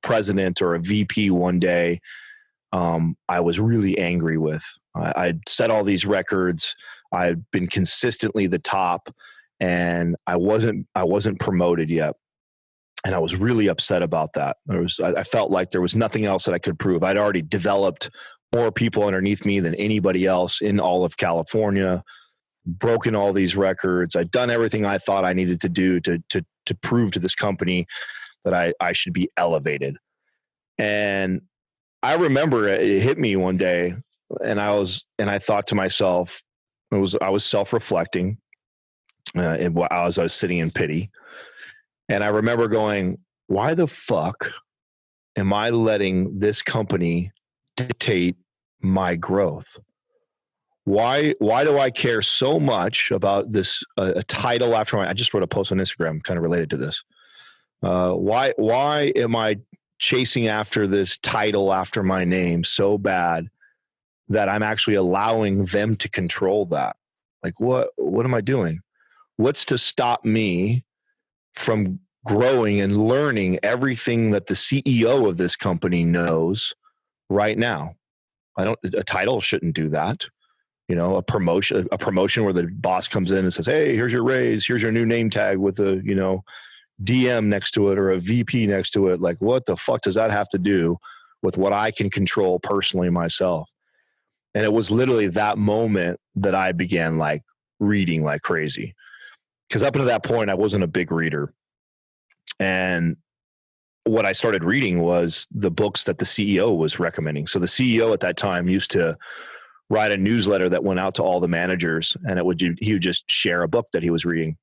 president or a VP one day. I was really angry with. I'd set all these records. I'd been consistently the top, and I wasn't promoted yet. And I was really upset about that. I felt like there was nothing else that I could prove. I'd already developed more people underneath me than anybody else in all of California, broken all these records. I'd done everything I thought I needed to do to prove to this company that I should be elevated. And I remember it hit me one day, and I thought to myself, I was self-reflecting as I was sitting in pity. And I remember going, why the fuck am I letting this company dictate my growth? Why do I care so much about this a title after I just wrote a post on Instagram kind of related to this. Why am I chasing after this title after my name so bad that I'm actually allowing them to control that? Like what am I doing? What's to stop me from growing and learning everything that the CEO of this company knows right now? A title shouldn't do that. A promotion where the boss comes in and says, hey, here's your raise, here's your new name tag with a, DM next to it or a VP next to it. Like, what the fuck does that have to do with what I can control personally myself? And it was literally that moment that I began like reading like crazy. Because up until that point, I wasn't a big reader. And what I started reading was the books that the CEO was recommending. So the CEO at that time used to write a newsletter that went out to all the managers, and he would just share a book that he was reading.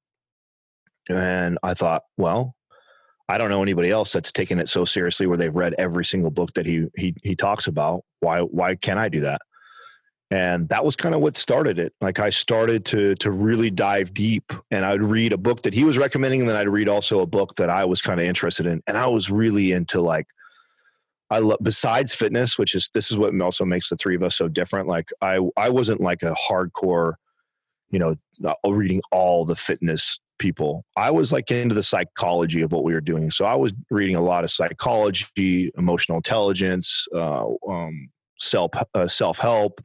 And I thought, well, I don't know anybody else that's taken it so seriously where they've read every single book that he talks about. Why can't I do that? And that was kind of what started it. Like I started to really dive deep, and I'd read a book that he was recommending, and then I'd read also a book that I was kind of interested in. And I was really into like, besides fitness, this is what also makes the three of us so different. Like I wasn't like a hardcore, reading all the fitness people. I was like into the psychology of what we were doing. So I was reading a lot of psychology, emotional intelligence, self-help.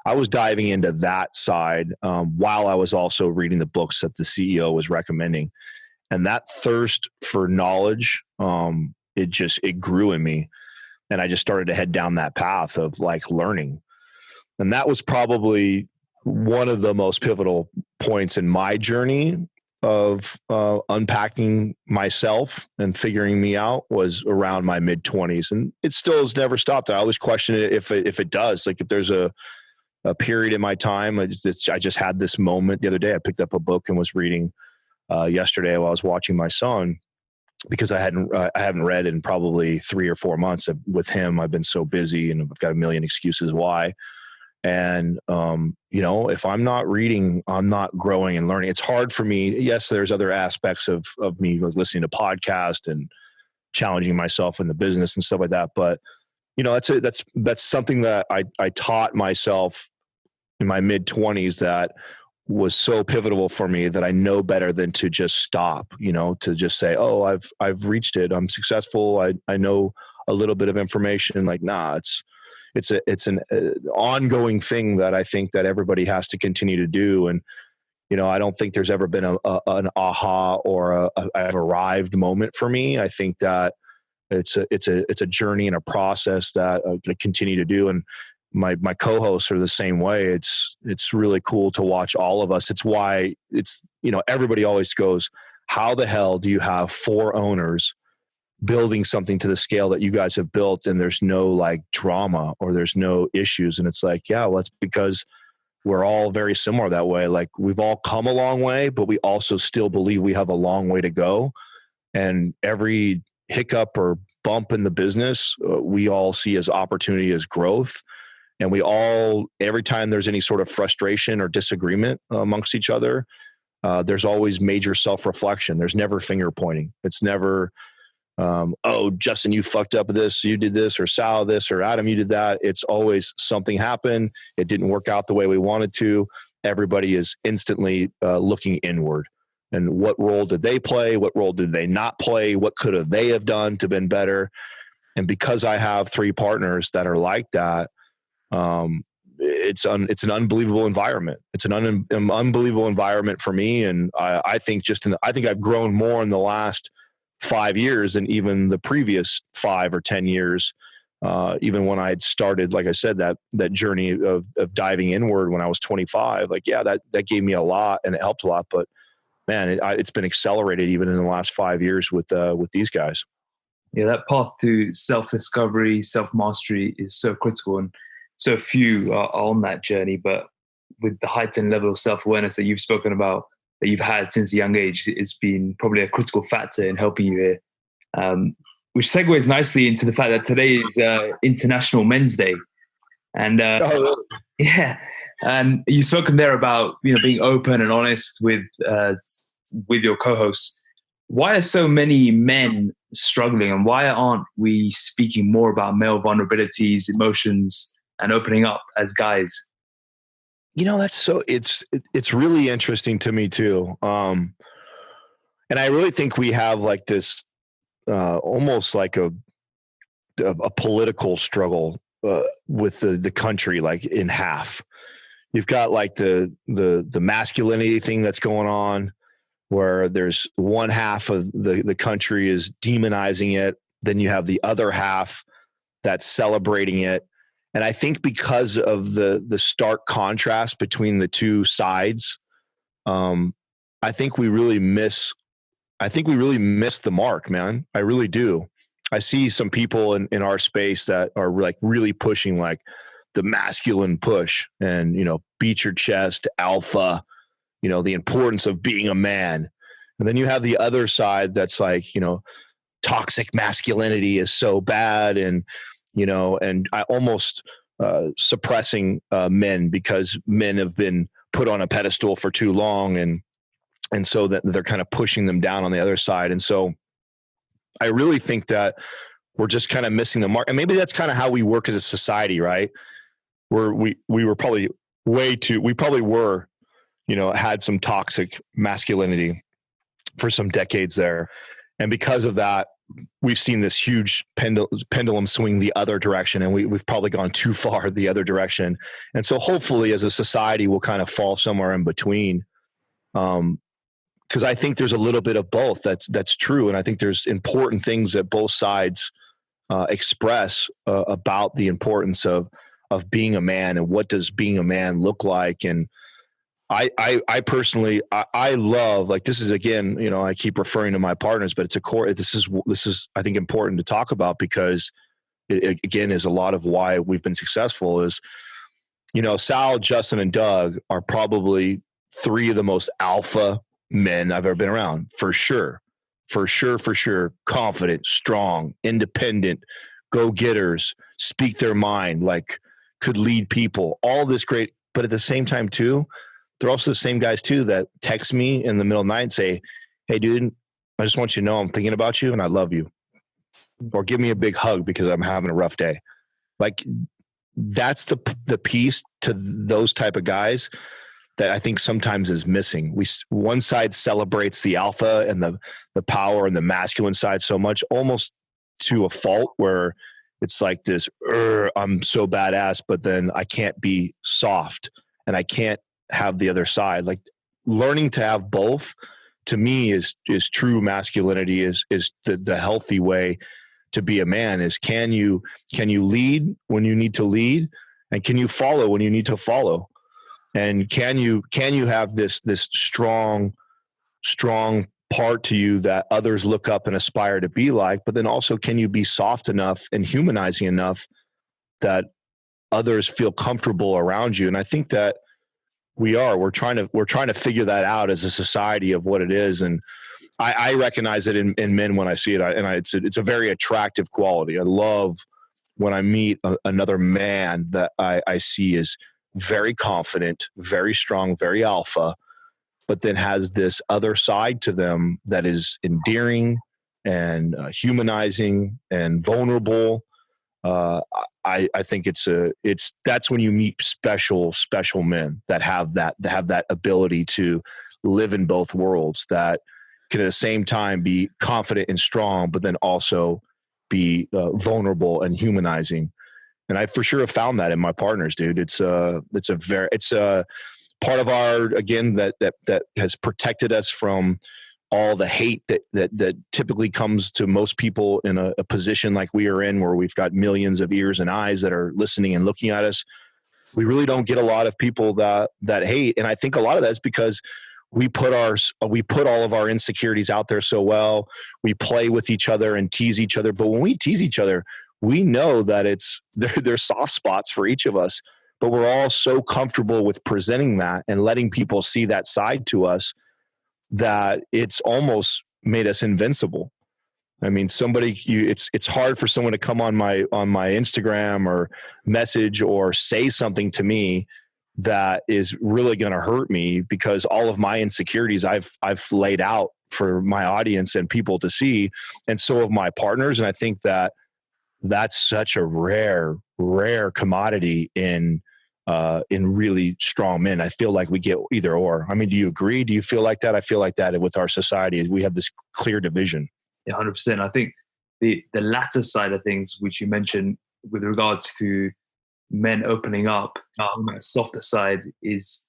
I was diving into that side while I was also reading the books that the CEO was recommending. And that thirst for knowledge, it grew in me. And I just started to head down that path of like learning. And that was probably one of the most pivotal points in my journey of unpacking myself and figuring me out, was around my mid 20s. And it still has never stopped. I always question it if it does. Like if there's a period in my time, I just had this moment the other day. I picked up a book and was reading yesterday while I was watching my son, because I haven't read in probably 3 or 4 months. With him, I've been so busy and I've got a million excuses why. And, if I'm not reading, I'm not growing and learning. It's hard for me. Yes, there's other aspects of me listening to podcasts and challenging myself in the business and stuff like that. But, that's something that I taught myself in my mid 20s, that was so pivotal for me that I know better than to just stop, to just say, oh, I've reached it. I'm successful. I know a little bit of information. Like, nah, it's an ongoing thing that I think that everybody has to continue to do. And, I don't think there's ever been an aha or I've arrived moment for me. I think that it's a journey and a process that I'm going to continue to do. And my co-hosts are the same way. It's really cool to watch all of us. It's why everybody always goes, how the hell do you have 4 owners building something to the scale that you guys have built and there's no like drama or there's no issues? And it's like, yeah, well, it's because we're all very similar that way. Like, we've all come a long way, but we also still believe we have a long way to go. And every hiccup or bump in the business, we all see as opportunity, as growth. And we all, every time there's any sort of frustration or disagreement amongst each other, there's always major self-reflection. There's never finger pointing. It's never, oh, Justin, you fucked up this, you did this, or Sal this, or Adam, you did that. It's always something happened. It didn't work out the way we wanted to. Everybody is instantly looking inward. And what role did they play? What role did they not play? What could have they have done to been better? And because I have 3 partners that are like that, it's an unbelievable environment. It's an unbelievable environment for me. And I think I think I've grown more in the last 5 years than even the previous 5 or 10 years. Even when I had started, like I said, that journey of diving inward when I was 25, like, yeah, that gave me a lot and it helped a lot, but man, it's been accelerated even in the last 5 years with these guys. Yeah, that path to self-discovery, self-mastery is so critical, and so few are on that journey. But with the heightened level of self-awareness that you've spoken about, that you've had since a young age, it's been probably a critical factor in helping you here. Which segues nicely into the fact that today is International Men's Day. And yeah, and you've spoken there about being open and honest with your co-hosts. Why are so many men struggling, and why aren't we speaking more about male vulnerabilities, emotions, and opening up as guys? That's so it's really interesting to me too. And I really think we have like this almost like a political struggle with the country, like in half. You've got like the masculinity thing that's going on, where there's one half of the country is demonizing it. Then you have the other half that's celebrating it. And I think because of the stark contrast between the two sides, I think we really miss the mark, man. I really do. I see some people in our space that are like really pushing like the masculine push and, beat your chest, alpha, the importance of being a man. And then you have the other side that's like, toxic masculinity is so bad. And, and I almost suppressing men because men have been put on a pedestal for too long. And so that they're kind of pushing them down on the other side. And so I really think that we're just kind of missing the mark. And maybe that's kind of how we work as a society, right? Where we were probably had some toxic masculinity for some decades there. And because of that, we've seen this huge pendulum swing the other direction, and we've probably gone too far the other direction. And so hopefully as a society, we'll kind of fall somewhere in between. Because I think there's a little bit of both. That's true. And I think there's important things that both sides express about the importance of being a man and what does being a man look like. And I personally, I love, like, this is, again, I keep referring to my partners, but it's a core. This is, I think, important to talk about because it again, is a lot of why we've been successful is, Sal, Justin, and Doug are probably 3 of the most alpha men I've ever been around, for sure. Confident, strong, independent, go-getters, speak their mind, like could lead people, all this great. But at the same time too, they're also the same guys too that text me in the middle of the night and say, hey dude, I just want you to know I'm thinking about you and I love you. Or give me a big hug because I'm having a rough day. Like, that's the piece to those type of guys that I think sometimes is missing. One side celebrates the alpha and the power and the masculine side so much, almost to a fault, where it's like this, I'm so badass, but then I can't be soft and I can't have the other side. Like, learning to have both, to me, is true masculinity, is the healthy way to be a man. Is can you lead when you need to lead, and can you follow when you need to follow? And can you have this strong part to you that others look up and aspire to be like, but then also, can you be soft enough and humanizing enough that others feel comfortable around you? And I think that we're trying to figure that out as a society of what it is. And I recognize it in men when I see it. It's a very attractive quality. I love when I meet another man that I see is very confident, very strong, very alpha, but then has this other side to them that is endearing and humanizing and vulnerable. I think that's when you meet special men that have that ability to live in both worlds, that can at the same time be confident and strong, but then also be vulnerable and humanizing. And I for sure have found that in my partners, dude. It's a part of our, again, that has protected us from all the hate that typically comes to most people in a position like we are in, where we've got millions of ears and eyes that are listening and looking at us. We really don't get a lot of people that hate. And I think a lot of that is because we put all of our insecurities out there so well. We play with each other and tease each other. But when we tease each other, we know that there's soft spots for each of us, but we're all so comfortable with presenting that and letting people see that side to us that it's almost made us invincible. I mean, it's hard for someone to come on my Instagram or message or say something to me that is really going to hurt me, because all of my insecurities I've laid out for my audience and people to see, and so have my partners. And I think that's such a rare commodity in really strong men. I feel like we get either or. I mean, do you agree? Do you feel like that? I feel like that with our society, we have this clear division. Yeah, 100%. I think the latter side of things, which you mentioned with regards to men opening up on that softer side, is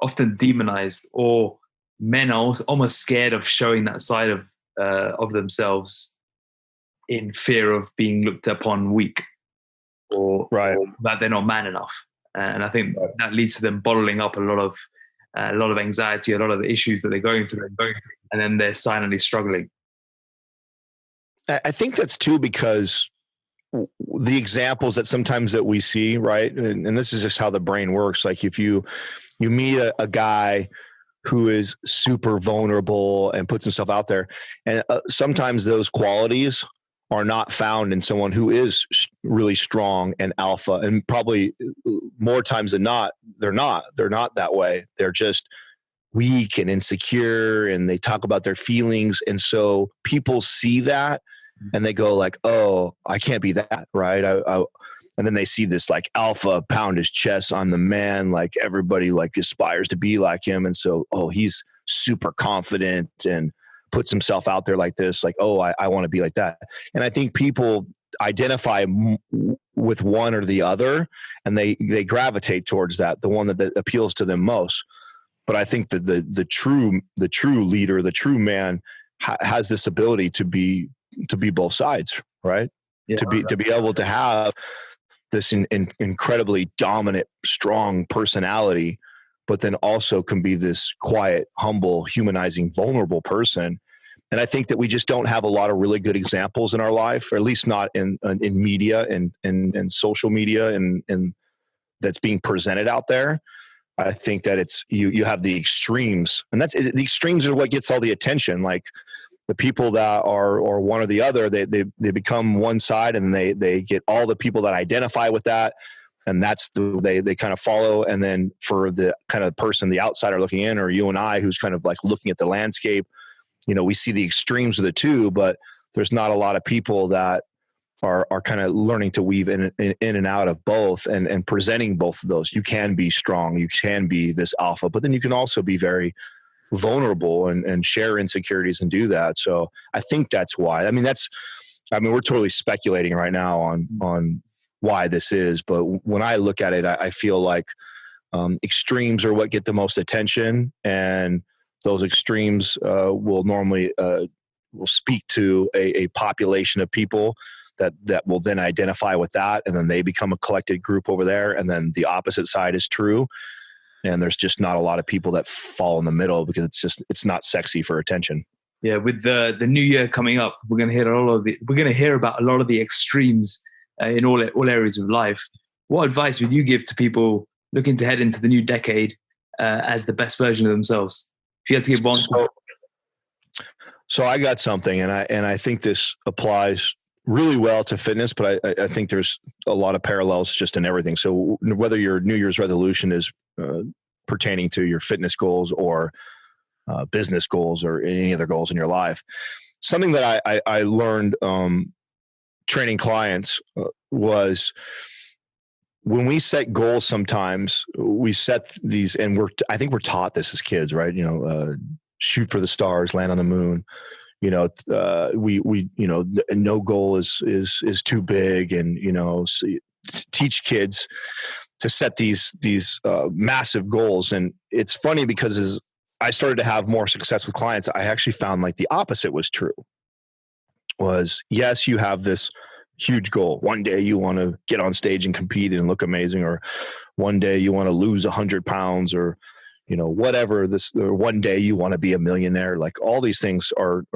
often demonized, or men are almost scared of showing that side of themselves in fear of being looked upon weak, or that they're not man enough. And I think that leads to them bottling up a lot of anxiety, a lot of the issues that they're going through, and then they're silently struggling. I think that's too because the examples that sometimes that we see, right? And this is just how the brain works. Like, if you meet a guy who is super vulnerable and puts himself out there, and sometimes those qualities are not found in someone who is really strong and alpha, and probably more times than not, they're not that way. They're just weak and insecure, and they talk about their feelings. And so people see that and they go like, oh, I can't be that, right? And then they see this like alpha pound his chest on the man, like everybody like aspires to be like him. And so, oh, he's super confident and puts himself out there like this, like, oh, I want to be like that. And I think people identify with one or the other, and they gravitate towards that, the one that appeals to them most. But I think that the true leader, the true man, has this ability to be both sides, right? Yeah, to be able to have this incredibly dominant, strong personality, but then also can be this quiet, humble, humanizing, vulnerable person. And I think that we just don't have a lot of really good examples in our life, or at least not in media and social media and that's being presented out there. I think that it's you have the extremes, and the extremes are what gets all the attention. Like, the people that are one or the other, they become one side, and they get all the people that identify with that, and that's they kind of follow. And then for the kind of person, the outsider looking in, or you and I, who's kind of like looking at the landscape, we see the extremes of the two, but there's not a lot of people that are kind of learning to weave in and out of both and presenting both of those. You can be strong, you can be this alpha, but then you can also be very vulnerable and share insecurities and do that. So I think that's why. I mean, we're totally speculating right now on why this is, but when I look at it, I feel like extremes are what get the most attention, and those extremes will normally will speak to a population of people that will then identify with that, and then they become a collected group over there, and then the opposite side is true, and there's just not a lot of people that fall in the middle because it's not sexy for attention. Yeah, with the new year coming up, we're going to hear about a lot of the extremes in all areas of life. What advice would you give to people looking to head into the new decade as the best version of themselves? If you had to give one. So I got something, and I think this applies really well to fitness, but I think there's a lot of parallels just in everything. So whether your New Year's resolution is pertaining to your fitness goals or business goals or any other goals in your life, something that I learned training clients was when we set goals, sometimes we set these, and I think we're taught this as kids, right? Shoot for the stars, land on the moon. We no goal is too big, and teach kids to set these massive goals. And it's funny because as I started to have more success with clients, I actually found like the opposite was true. Was yes, you have this huge goal. One day you want to get on stage and compete and look amazing, or one day you want to lose 100 pounds, or whatever or one day you want to be a millionaire. Like all these things are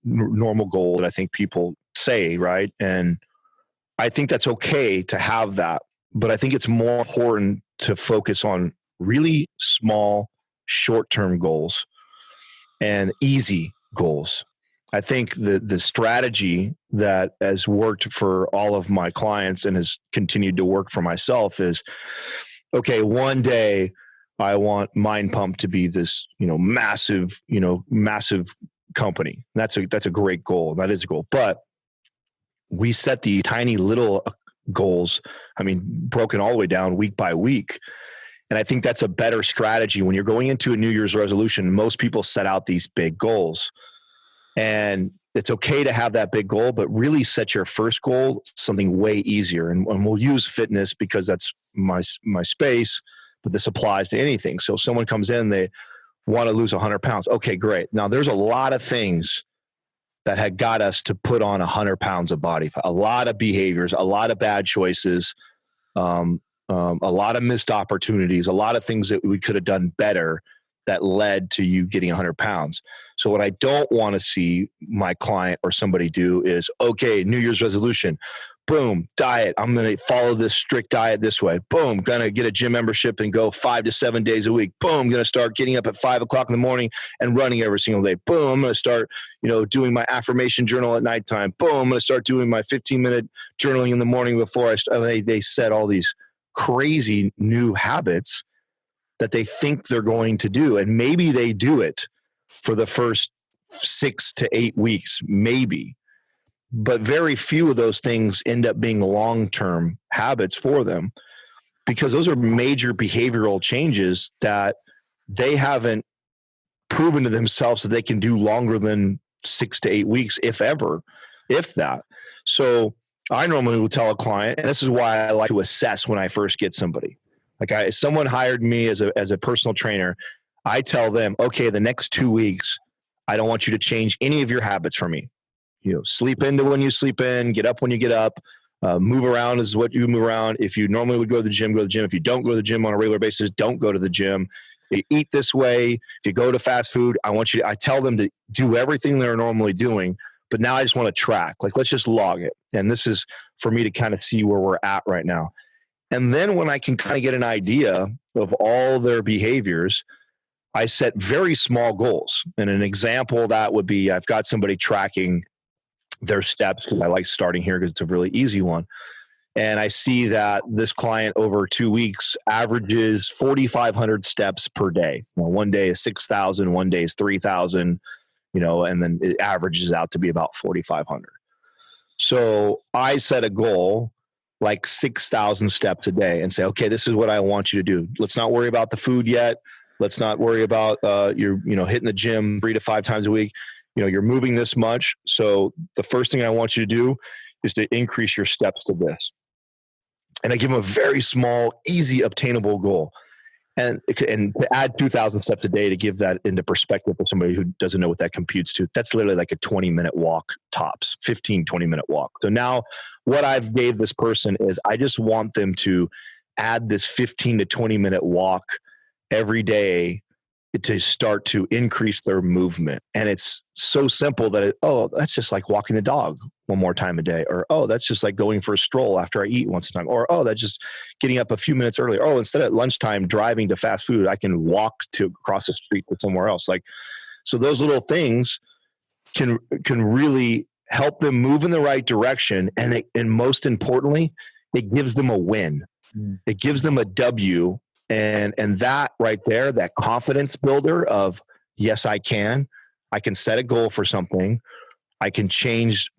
normal goals that I think people say, right? And I think that's okay to have that, but I think it's more important to focus on really small, short-term goals and easy goals. I think the strategy that has worked for all of my clients and has continued to work for myself is, okay, one day I want Mind Pump to be this, massive company. That's a great goal. That is a goal. But we set the tiny little goals, broken all the way down week by week. And I think that's a better strategy. When you're going into a New Year's resolution, most people set out these big goals. And it's okay to have that big goal, but really set your first goal something way easier. And we'll use fitness because that's my space, but this applies to anything. So someone comes in, they want to lose 100 pounds. Okay, great. Now there's a lot of things that had got us to put on 100 pounds of body fat, a lot of behaviors, a lot of bad choices, a lot of missed opportunities, a lot of things that we could have done better that led to you getting 100 pounds. So what I don't want to see my client or somebody do is, okay, New Year's resolution, boom, diet. I'm going to follow this strict diet this way. Boom, going to get a gym membership and go 5 to 7 days a week. Boom, going to start getting up at 5 o'clock in the morning and running every single day. Boom, I'm going to start, doing my affirmation journal at nighttime. Boom, I'm going to start doing my 15-minute journaling in the morning before they set all these crazy new habits that they think they're going to do. And maybe they do it for the first 6 to 8 weeks, maybe. But very few of those things end up being long-term habits for them, because those are major behavioral changes that they haven't proven to themselves that they can do longer than 6 to 8 weeks, if ever, if that. So I normally will tell a client, and this is why I like to assess when I first get somebody. Like someone hired me as a personal trainer, I tell them, okay, the next 2 weeks, I don't want you to change any of your habits for me. Sleep into when you sleep in, get up when you get up, move around is what you move around. If you normally would go to the gym, go to the gym. If you don't go to the gym on a regular basis, don't go to the gym. You eat this way. If you go to fast food, I tell them to do everything they're normally doing, but now I just want to track. Like, let's just log it. And this is for me to kind of see where we're at right now. And then when I can kind of get an idea of all their behaviors, I set very small goals. And an example of that would be, I've got somebody tracking their steps. I like starting here because it's a really easy one. And I see that this client over 2 weeks averages 4,500 steps per day. One day is 6,000, one day is 3,000, and then it averages out to be about 4,500. So I set a goal like 6,000 steps a day and say, okay, this is what I want you to do. Let's not worry about the food yet. Let's not worry about you're hitting the gym 3 to 5 times a week. You're moving this much. So the first thing I want you to do is to increase your steps to this. And I give them a very small, easy, obtainable goal. And to add 2,000 steps a day, to give that into perspective for somebody who doesn't know what that computes to, that's literally like a 20-minute walk tops, 15, 20-minute walk. So now what I've gave this person is I just want them to add this 15 to 20-minute walk every day to start to increase their movement. And it's so simple that, that's just like walking the dog one more time a day. Or, that's just like going for a stroll after I eat once a time. Or, that's just getting up a few minutes earlier. Instead of lunchtime driving to fast food, I can walk to across the street to somewhere else. So those little things can really help them move in the right direction. And most importantly, it gives them a win. It gives them a W. And that right there, that confidence builder of, yes, I can set a goal for something. I can change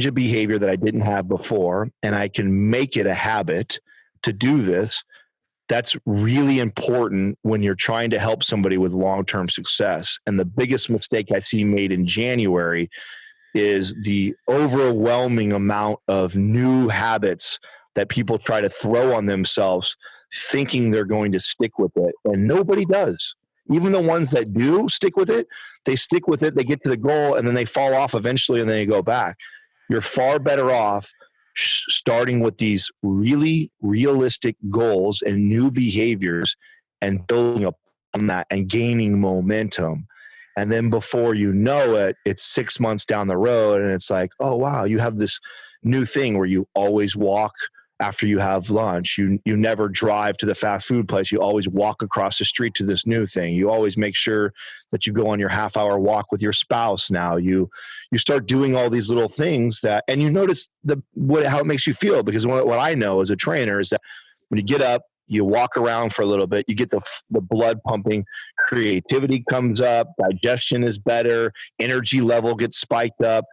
a behavior that I didn't have before, and I can make it a habit to do this. That's really important when you're trying to help somebody with long-term success. And the biggest mistake I see made in January is the overwhelming amount of new habits that people try to throw on themselves, thinking they're going to stick with it. And nobody does. Even the ones that do stick with it, they get to the goal, and then they fall off eventually, and then they go back. You're far better off starting with these really realistic goals and new behaviors and building upon that and gaining momentum. And then before you know it, it's 6 months down the road, and it's like, oh, wow, you have this new thing where you always walk after you have lunch. You never drive to the fast food place. You always walk across the street to this new thing. You always make sure that you go on your half-hour walk with your spouse now. You start doing all these little things and you notice how it makes you feel, because what I know as a trainer is that when you get up, you walk around for a little bit, you get the blood pumping, creativity comes up, digestion is better, energy level gets spiked up.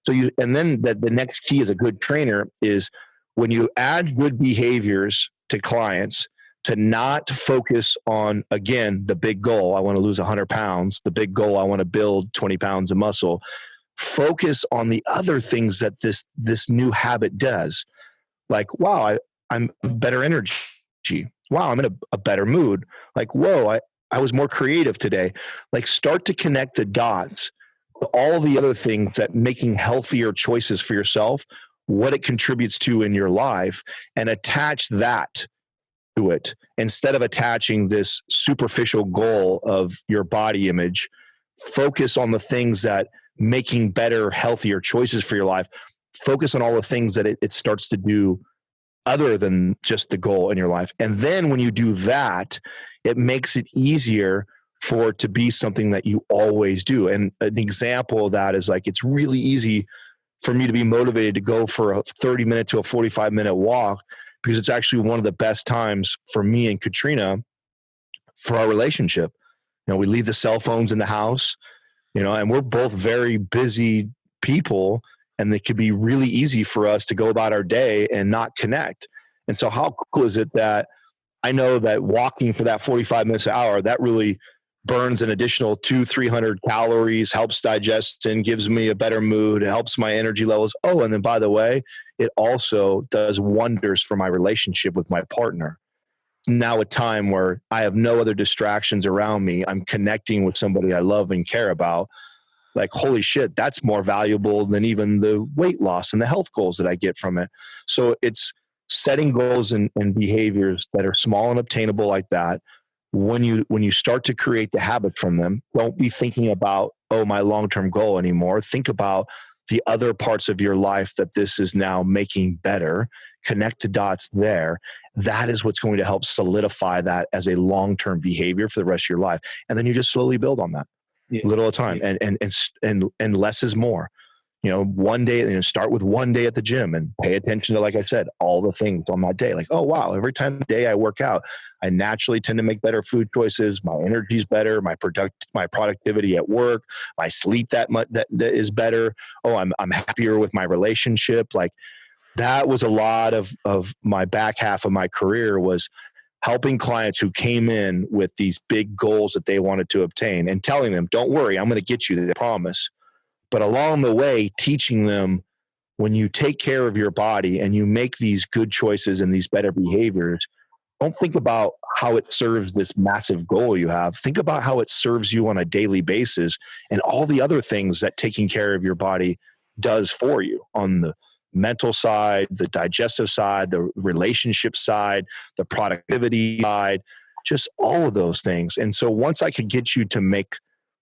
And then the next key as a good trainer is, when you add good behaviors to clients, to not focus on, again, the big goal, I want to lose 100 pounds, the big goal, I want to build 20 pounds of muscle. Focus on the other things that this new habit does. Like, wow, I'm better energy. Wow, I'm in a better mood. Like, whoa, I was more creative today. Like, start to connect the dots to all the other things that making healthier choices for yourself, what it contributes to in your life, and attach that to it instead of attaching this superficial goal of your body image. Focus on the things that making better, healthier choices for your life. Focus on all the things that it starts to do other than just the goal in your life. And then when you do that, it makes it easier for it to be something that you always do. And an example of that is, like, it's really easy for me to be motivated to go for a 30-minute to a 45-minute walk, because it's actually one of the best times for me and Katrina for our relationship. We leave the cell phones in the house, and we're both very busy people, and it could be really easy for us to go about our day and not connect. And so how cool is it that I know that walking for that 45 minutes an hour, that really burns an additional 200-300 calories, helps digestion, gives me a better mood, helps my energy levels. Oh, and then by the way, it also does wonders for my relationship with my partner. Now a time where I have no other distractions around me, I'm connecting with somebody I love and care about. Like, holy shit, that's more valuable than even the weight loss and the health goals that I get from it. So it's setting goals and behaviors that are small and obtainable like that. When you start to create the habit from them, don't be thinking about, my long-term goal anymore. Think about the other parts of your life that this is now making better. Connect the dots there. That is what's going to help solidify that as a long-term behavior for the rest of your life. And then you just slowly build on that, little at a time. And less is more. one day, start with one day at the gym and pay attention to, like I said, all the things on that day. Like, oh, wow, every time the day I work out, I naturally tend to make better food choices. My energy's better. My productivity at work, my sleep that is better. Oh, I'm happier with my relationship. Like, that was a lot of my back half of my career, was helping clients who came in with these big goals that they wanted to obtain and telling them, don't worry, I'm going to get you there, I promise. But along the way, teaching them, when you take care of your body and you make these good choices and these better behaviors, don't think about how it serves this massive goal you have. Think about how it serves you on a daily basis and all the other things that taking care of your body does for you on the mental side, the digestive side, the relationship side, the productivity side, just all of those things. And so once I could get you to make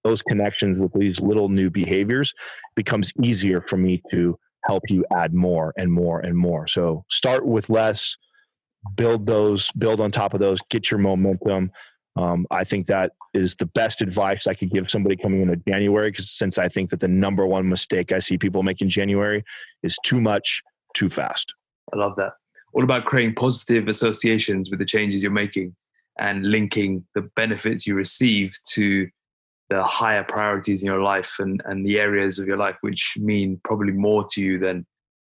those connections with these little new behaviors, it becomes easier for me to help you add more and more and more. So start with less, build on top of those, get your momentum. I think that is the best advice I could give somebody coming into January, because since I think that the number one mistake I see people make in January is too much, too fast. I love that. All about creating positive associations with the changes you're making and linking the benefits you receive to the higher priorities in your life and the areas of your life which mean probably more to you than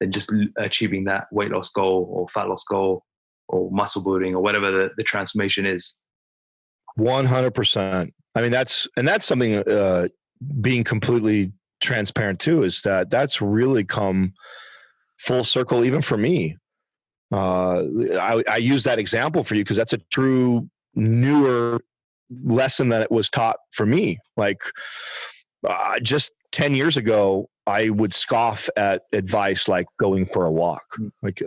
just achieving that weight loss goal or fat loss goal or muscle building or whatever the transformation is. 100%. I mean, that's something, being completely transparent too, is that's really come full circle, even for me. I use that example for you because that's a true newer lesson that it was taught for me. Like, just 10 years ago, I would scoff at advice like going for a walk. Like,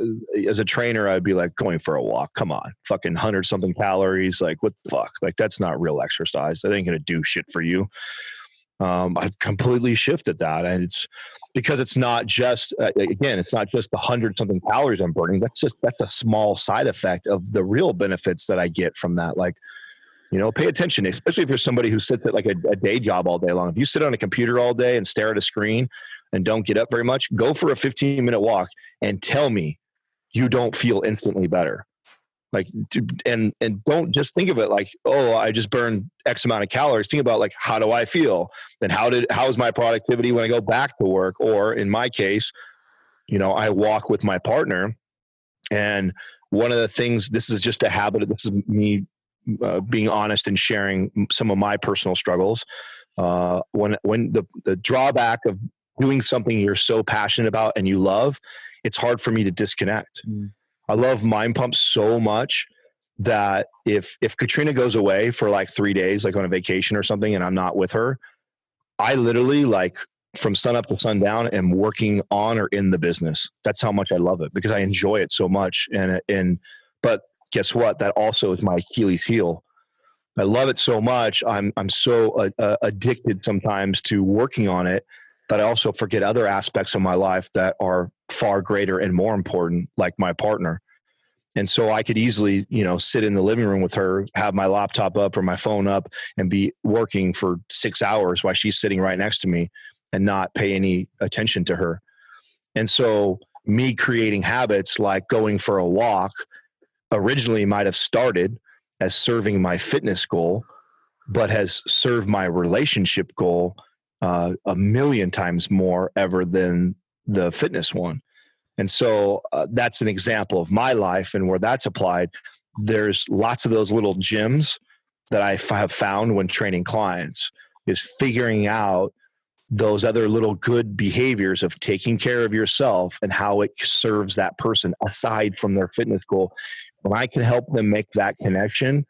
as a trainer, I'd be like, going for a walk, come on, fucking 100 something calories. Like, what the fuck? Like, that's not real exercise. That ain't going to do shit for you. I've completely shifted that. And it's because it's not just, again, it's not just the 100 something calories I'm burning. That's a small side effect of the real benefits that I get from that. Like, pay attention, especially if you're somebody who sits at like a day job all day long. If you sit on a computer all day and stare at a screen and don't get up very much, go for a 15-minute walk and tell me you don't feel instantly better. Like, and don't just think of it like, oh, I just burned X amount of calories. Think about like, how do I feel? Then how's my productivity when I go back to work? Or in my case, I walk with my partner. And one of the things, this is just a habit. This is me being honest and sharing some of my personal struggles. When the drawback of doing something you're so passionate about and you love, it's hard for me to disconnect. I love Mind Pump so much that if Katrina goes away for like 3 days, like on a vacation or something, and I'm not with her, I literally, like, from sun up to sundown am working on or in the business. That's how much I love it, because I enjoy it so much. But guess what? That also is my Achilles heel. I love it so much. I'm so addicted sometimes to working on it that I also forget other aspects of my life that are far greater and more important, like my partner. And so I could easily, sit in the living room with her, have my laptop up or my phone up and be working for 6 hours while she's sitting right next to me and not pay any attention to her. And so me creating habits like going for a walk originally might have started as serving my fitness goal, but has served my relationship goal a million times more ever than the fitness one. And so that's an example of my life and where that's applied. There's lots of those little gems that I have found when training clients, is figuring out those other little good behaviors of taking care of yourself and how it serves that person aside from their fitness goal. When I can help them make that connection,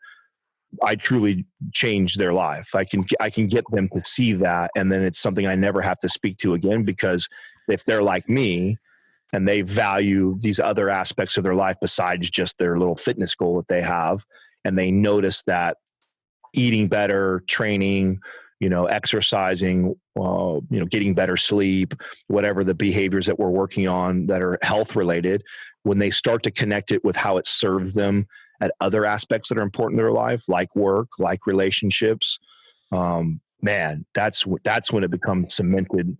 I truly change their life. I can get them to see that. And then it's something I never have to speak to again, because if they're like me and they value these other aspects of their life besides just their little fitness goal that they have, and they notice that eating better, training, exercising, getting better sleep, whatever the behaviors that we're working on that are health related, when they start to connect it with how it serves them at other aspects that are important in their life, like work, like relationships, man, that's when it becomes cemented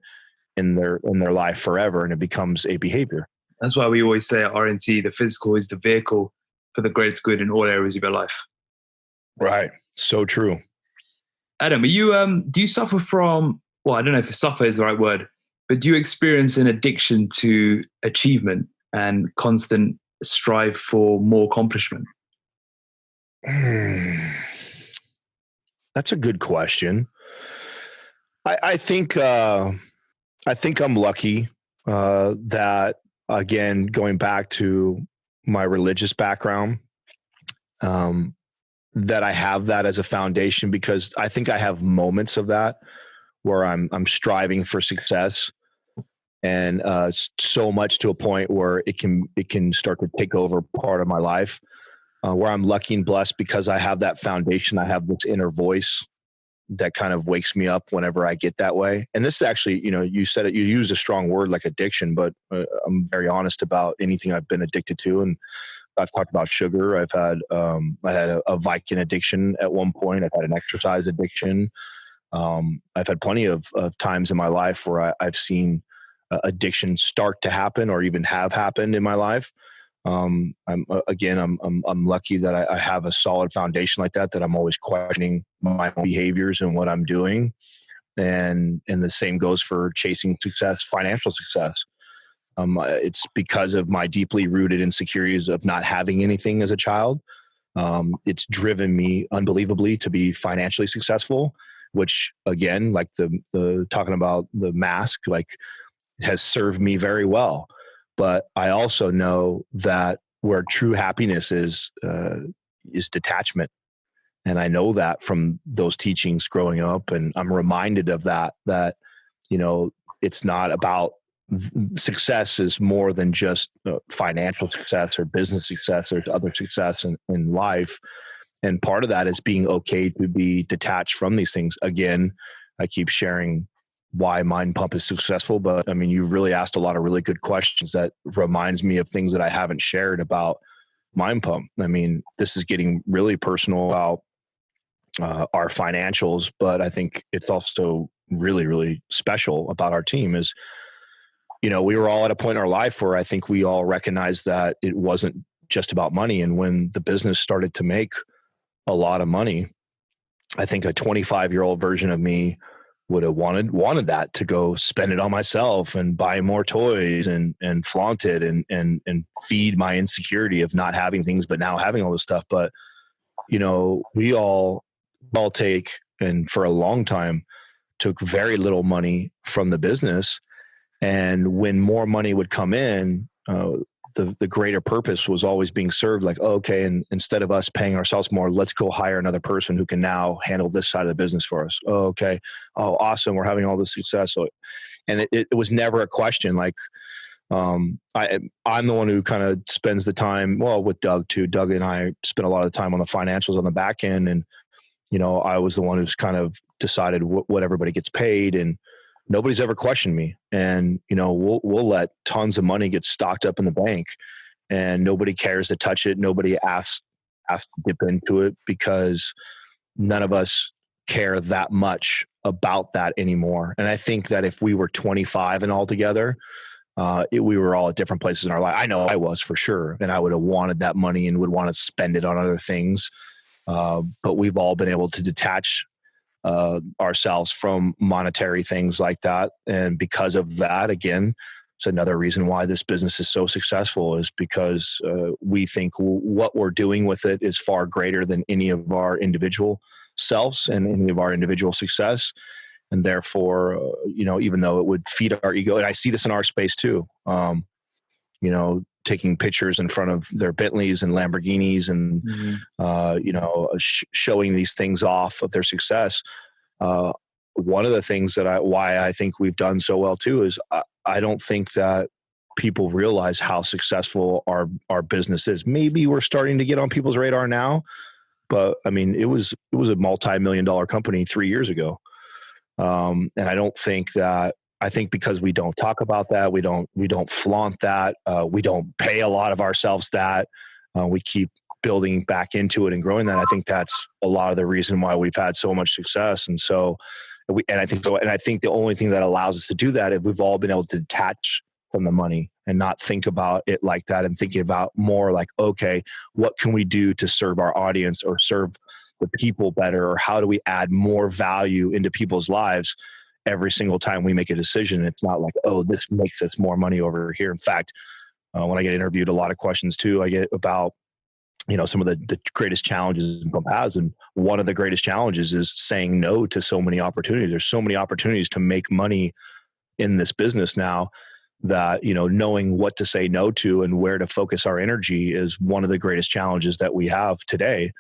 in their life forever, and it becomes a behavior. That's why we always say at RNT, the physical is the vehicle for the greatest good in all areas of your life. Right. So true. Adam, do you suffer from, well, I don't know if suffer is the right word, but do you experience an addiction to achievement and constant strive for more accomplishment? That's a good question. I think I'm lucky that, again, going back to my religious background, that I have that as a foundation, because I think I have moments of that where I'm striving for success, and so much to a point where it can start to take over part of my life. Where I'm lucky and blessed because I have that foundation. I have this inner voice that kind of wakes me up whenever I get that way. And this is actually, you said it, you used a strong word like addiction, but I'm very honest about anything I've been addicted to. And I've talked about sugar. I had a Viking addiction at one point. I've had an exercise addiction. I've had plenty of times in my life where I've seen addiction start to happen or even have happened in my life. I'm lucky that I have a solid foundation like that I'm always questioning my own behaviors and what I'm doing. And the same goes for chasing success, financial success. It's because of my deeply rooted insecurities of not having anything as a child. It's driven me unbelievably to be financially successful, which, again, like the talking about the mask, like, has served me very well. But I also know that where true happiness is detachment. And I know that from those teachings growing up. And I'm reminded of that, it's not about success is more than just financial success or business success. There's other success in life. And part of that is being okay to be detached from these things. Again, I keep sharing why Mind Pump is successful, but I mean, you've really asked a lot of really good questions that reminds me of things that I haven't shared about Mind Pump. I mean, this is getting really personal about our financials, but I think it's also really, really special about our team is, we were all at a point in our life where I think we all recognized that it wasn't just about money. And when the business started to make a lot of money, I think a 25-year-old version of me would have wanted that to go spend it on myself and buy more toys and flaunt it and feed my insecurity of not having things, but now having all this stuff. But, we all take, and for a long time took very little money from the business. And when more money would come in, the greater purpose was always being served, like, oh, okay, and instead of us paying ourselves more, let's go hire another person who can now handle this side of the business for us. Oh, okay. Oh, awesome. We're having all this success. So, and it was never a question. Like, I'm the one who kind of spends the time, well, with Doug too. Doug and I spent a lot of the time on the financials on the back end. And, I was the one who's kind of decided what everybody gets paid, and nobody's ever questioned me. And, we'll let tons of money get stocked up in the bank and nobody cares to touch it. Nobody asks to dip into it because none of us care that much about that anymore. And I think that if we were 25 and all together, we were all at different places in our life. I know I was, for sure. And I would have wanted that money and would want to spend it on other things. But we've all been able to detach ourselves from monetary things like that. And because of that, again, it's another reason why this business is so successful, is because we think what we're doing with it is far greater than any of our individual selves and any of our individual success. And therefore, even though it would feed our ego, and I see this in our space too, taking pictures in front of their Bentleys and Lamborghinis and, showing these things off of their success. One of the things why I think we've done so well too is I don't think that people realize how successful our business is. Maybe we're starting to get on people's radar now, but I mean, it was a multi-million-dollar company 3 years ago. And I think because we don't talk about that, we don't flaunt that, we don't pay a lot of ourselves that, we keep building back into it and growing that. I think that's a lot of the reason why we've had so much success. And so And I think so. And I think the only thing that allows us to do that is we've all been able to detach from the money and not think about it like that, and thinking about more like, okay, what can we do to serve our audience or serve the people better? Or how do we add more value into people's lives every single time we make a decision? It's not like, oh, this makes us more money over here. In fact, when I get interviewed, a lot of questions too, I get about, some of the greatest challenges Pump has. And one of the greatest challenges is saying no to so many opportunities. There's so many opportunities to make money in this business now that, knowing what to say no to and where to focus our energy is one of the greatest challenges that we have today.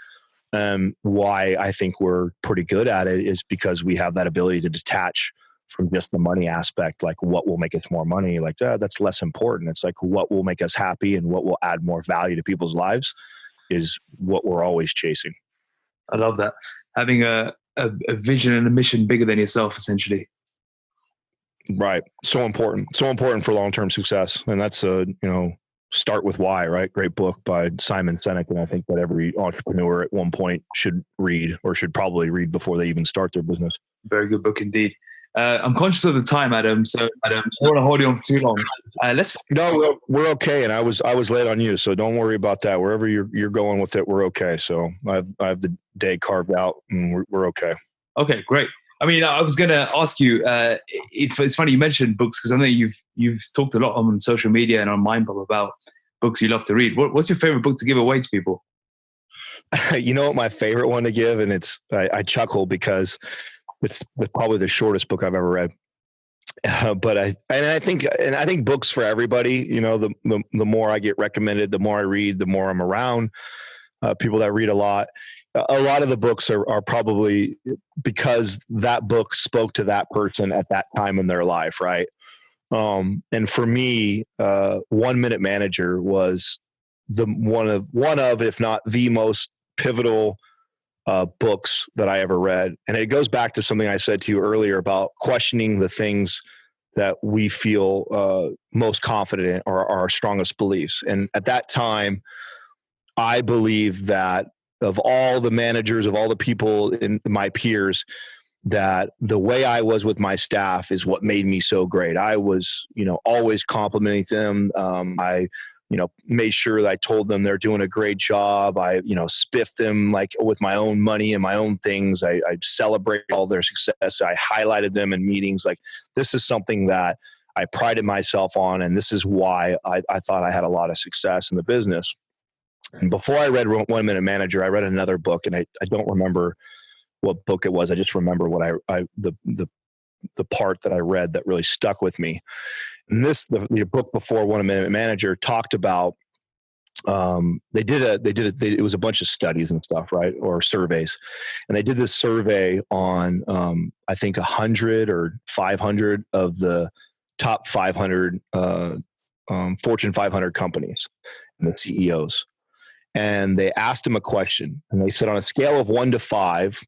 Why I think we're pretty good at it is because we have that ability to detach from just the money aspect. Like, what will make us more money? Like, that's less important. It's like, what will make us happy and what will add more value to people's lives is what we're always chasing. I love that. Having a vision and a mission bigger than yourself, essentially. Right. So important for long-term success. And that's Start With Why, right? Great book by Simon Sinek. And I think that every entrepreneur at one point should read, or should probably read before they even start their business. Very good book indeed. I'm conscious of the time, Adam. So Adam, I don't want to hold you on for too long. No, we're okay. And I was late on you, so don't worry about that. Wherever you're going with it, we're okay. So I have the day carved out, and we're okay. Okay, great. I mean, I was going to ask you. It's funny you mentioned books, because I know you've talked a lot on social media and on MindPump about books you love to read. What's your favorite book to give away to people? You know what my favorite one to give, and I chuckle because it's probably the shortest book I've ever read. But I think books for everybody. The more I get recommended, the more I read, the more I'm around people that read a lot. A lot of the books are probably because that book spoke to that person at that time in their life, right? And for me, 1 Minute Manager was one of, if not the most pivotal books that I ever read. And it goes back to something I said to you earlier about questioning the things that we feel most confident in, or our strongest beliefs. And at that time, I believe that of all the managers, of all the people in my peers, that the way I was with my staff is what made me so great. I was, always complimenting them. I made sure that I told them they're doing a great job. I, spiffed them like with my own money and my own things. I celebrated all their success. I highlighted them in meetings. Like, this is something that I prided myself on. And this is why I thought I had a lot of success in the business. And before I read 1 Minute Manager, I read another book, and I don't remember what book it was. I just remember what the part that I read that really stuck with me. And the book before 1 Minute Manager talked about, it was a bunch of studies and stuff, right? Or surveys. And they did this survey on, I think 100 or 500 of the top 500, Fortune 500 companies and the CEOs. And they asked them a question, and they said, on a scale of 1 to 5,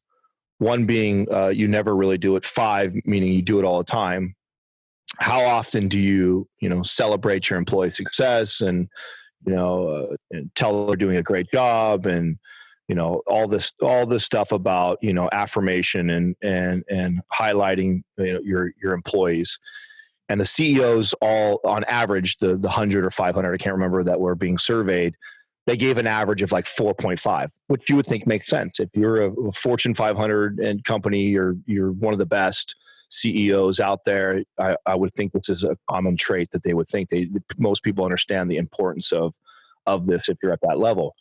1 being you never really do it, 5 meaning you do it all the time, how often do you celebrate your employee success and and tell them they're doing a great job, and all this stuff about affirmation and highlighting your employees. And the CEOs, all on average, the 100 or 500, I can't remember, that were being surveyed, they gave an average of like 4.5, which you would think makes sense. If you're a Fortune 500 and company, you're one of the best CEOs out there, I would think this is a common trait that they would think. Most people understand the importance of this if you're at that level.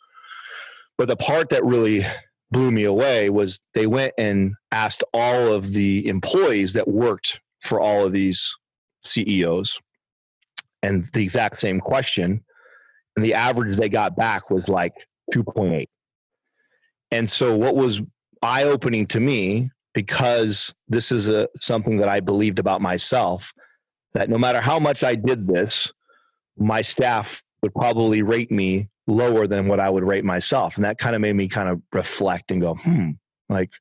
But the part that really blew me away was they went and asked all of the employees that worked for all of these CEOs and the exact same question. And the average they got back was like 2.8. And so what was eye-opening to me, because this is something that I believed about myself, that no matter how much I did this, my staff would probably rate me lower than what I would rate myself. And that kind of made me kind of reflect and go, like,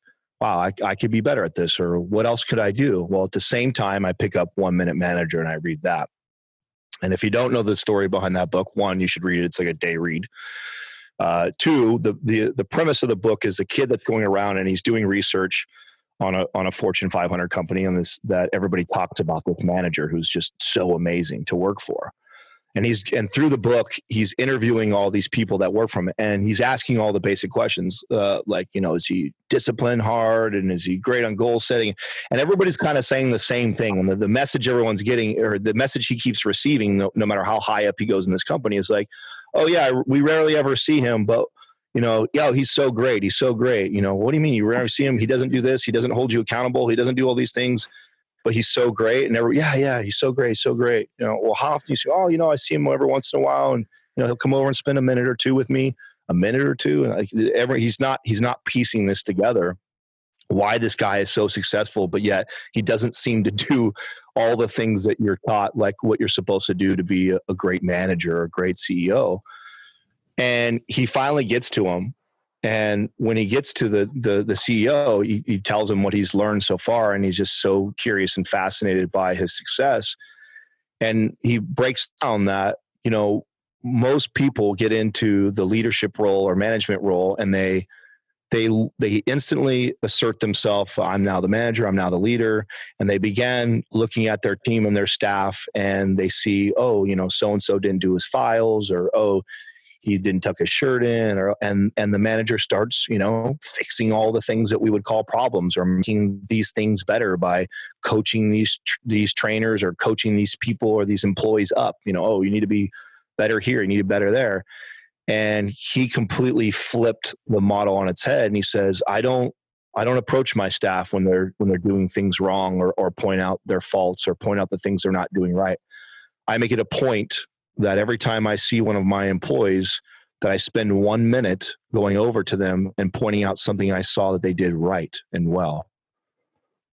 wow, I could be better at this, or what else could I do? Well, at the same time, I pick up 1 Minute Manager and I read that. And if you don't know the story behind that book, 1, you should read it. It's like a day read. 2, the premise of the book is a kid that's going around and he's doing research on a Fortune 500 company on this, that everybody talks about this manager who's just so amazing to work for. And through the book, he's interviewing all these people that work from it, and he's asking all the basic questions, like, is he disciplined hard, and is he great on goal setting? And everybody's kind of saying the same thing. And the message everyone's getting, or the message he keeps receiving, no matter how high up he goes in this company, is like, oh yeah, we rarely ever see him, but he's so great. He's so great. What do you mean you rarely see him? He doesn't do this. He doesn't hold you accountable. He doesn't do all these things. But he's so great. And he's so great, so great. Well, how often you see, I see him every once in a while, and he'll come over and spend a minute or two with me, and he's not piecing this together. Why this guy is so successful, but yet he doesn't seem to do all the things that you're taught, like what you're supposed to do to be a great manager or a great CEO. And he finally gets to him. And when he gets to the CEO, he tells him what he's learned so far, and he's just so curious and fascinated by his success. And he breaks down that, most people get into the leadership role or management role, and they instantly assert themselves. I'm now the manager. I'm now the leader. And they began looking at their team and their staff, and they see, so-and-so didn't do his files, or, he didn't tuck his shirt in, and the manager starts, fixing all the things that we would call problems, or making these things better by coaching these trainers, or coaching these people or these employees up. You need to be better here. You need to be better there. And he completely flipped the model on its head. And he says, I don't approach my staff when they're doing things wrong, or point out their faults, or point out the things they're not doing right. I make it a point that every time I see one of my employees, that I spend 1 minute going over to them and pointing out something I saw that they did right and well.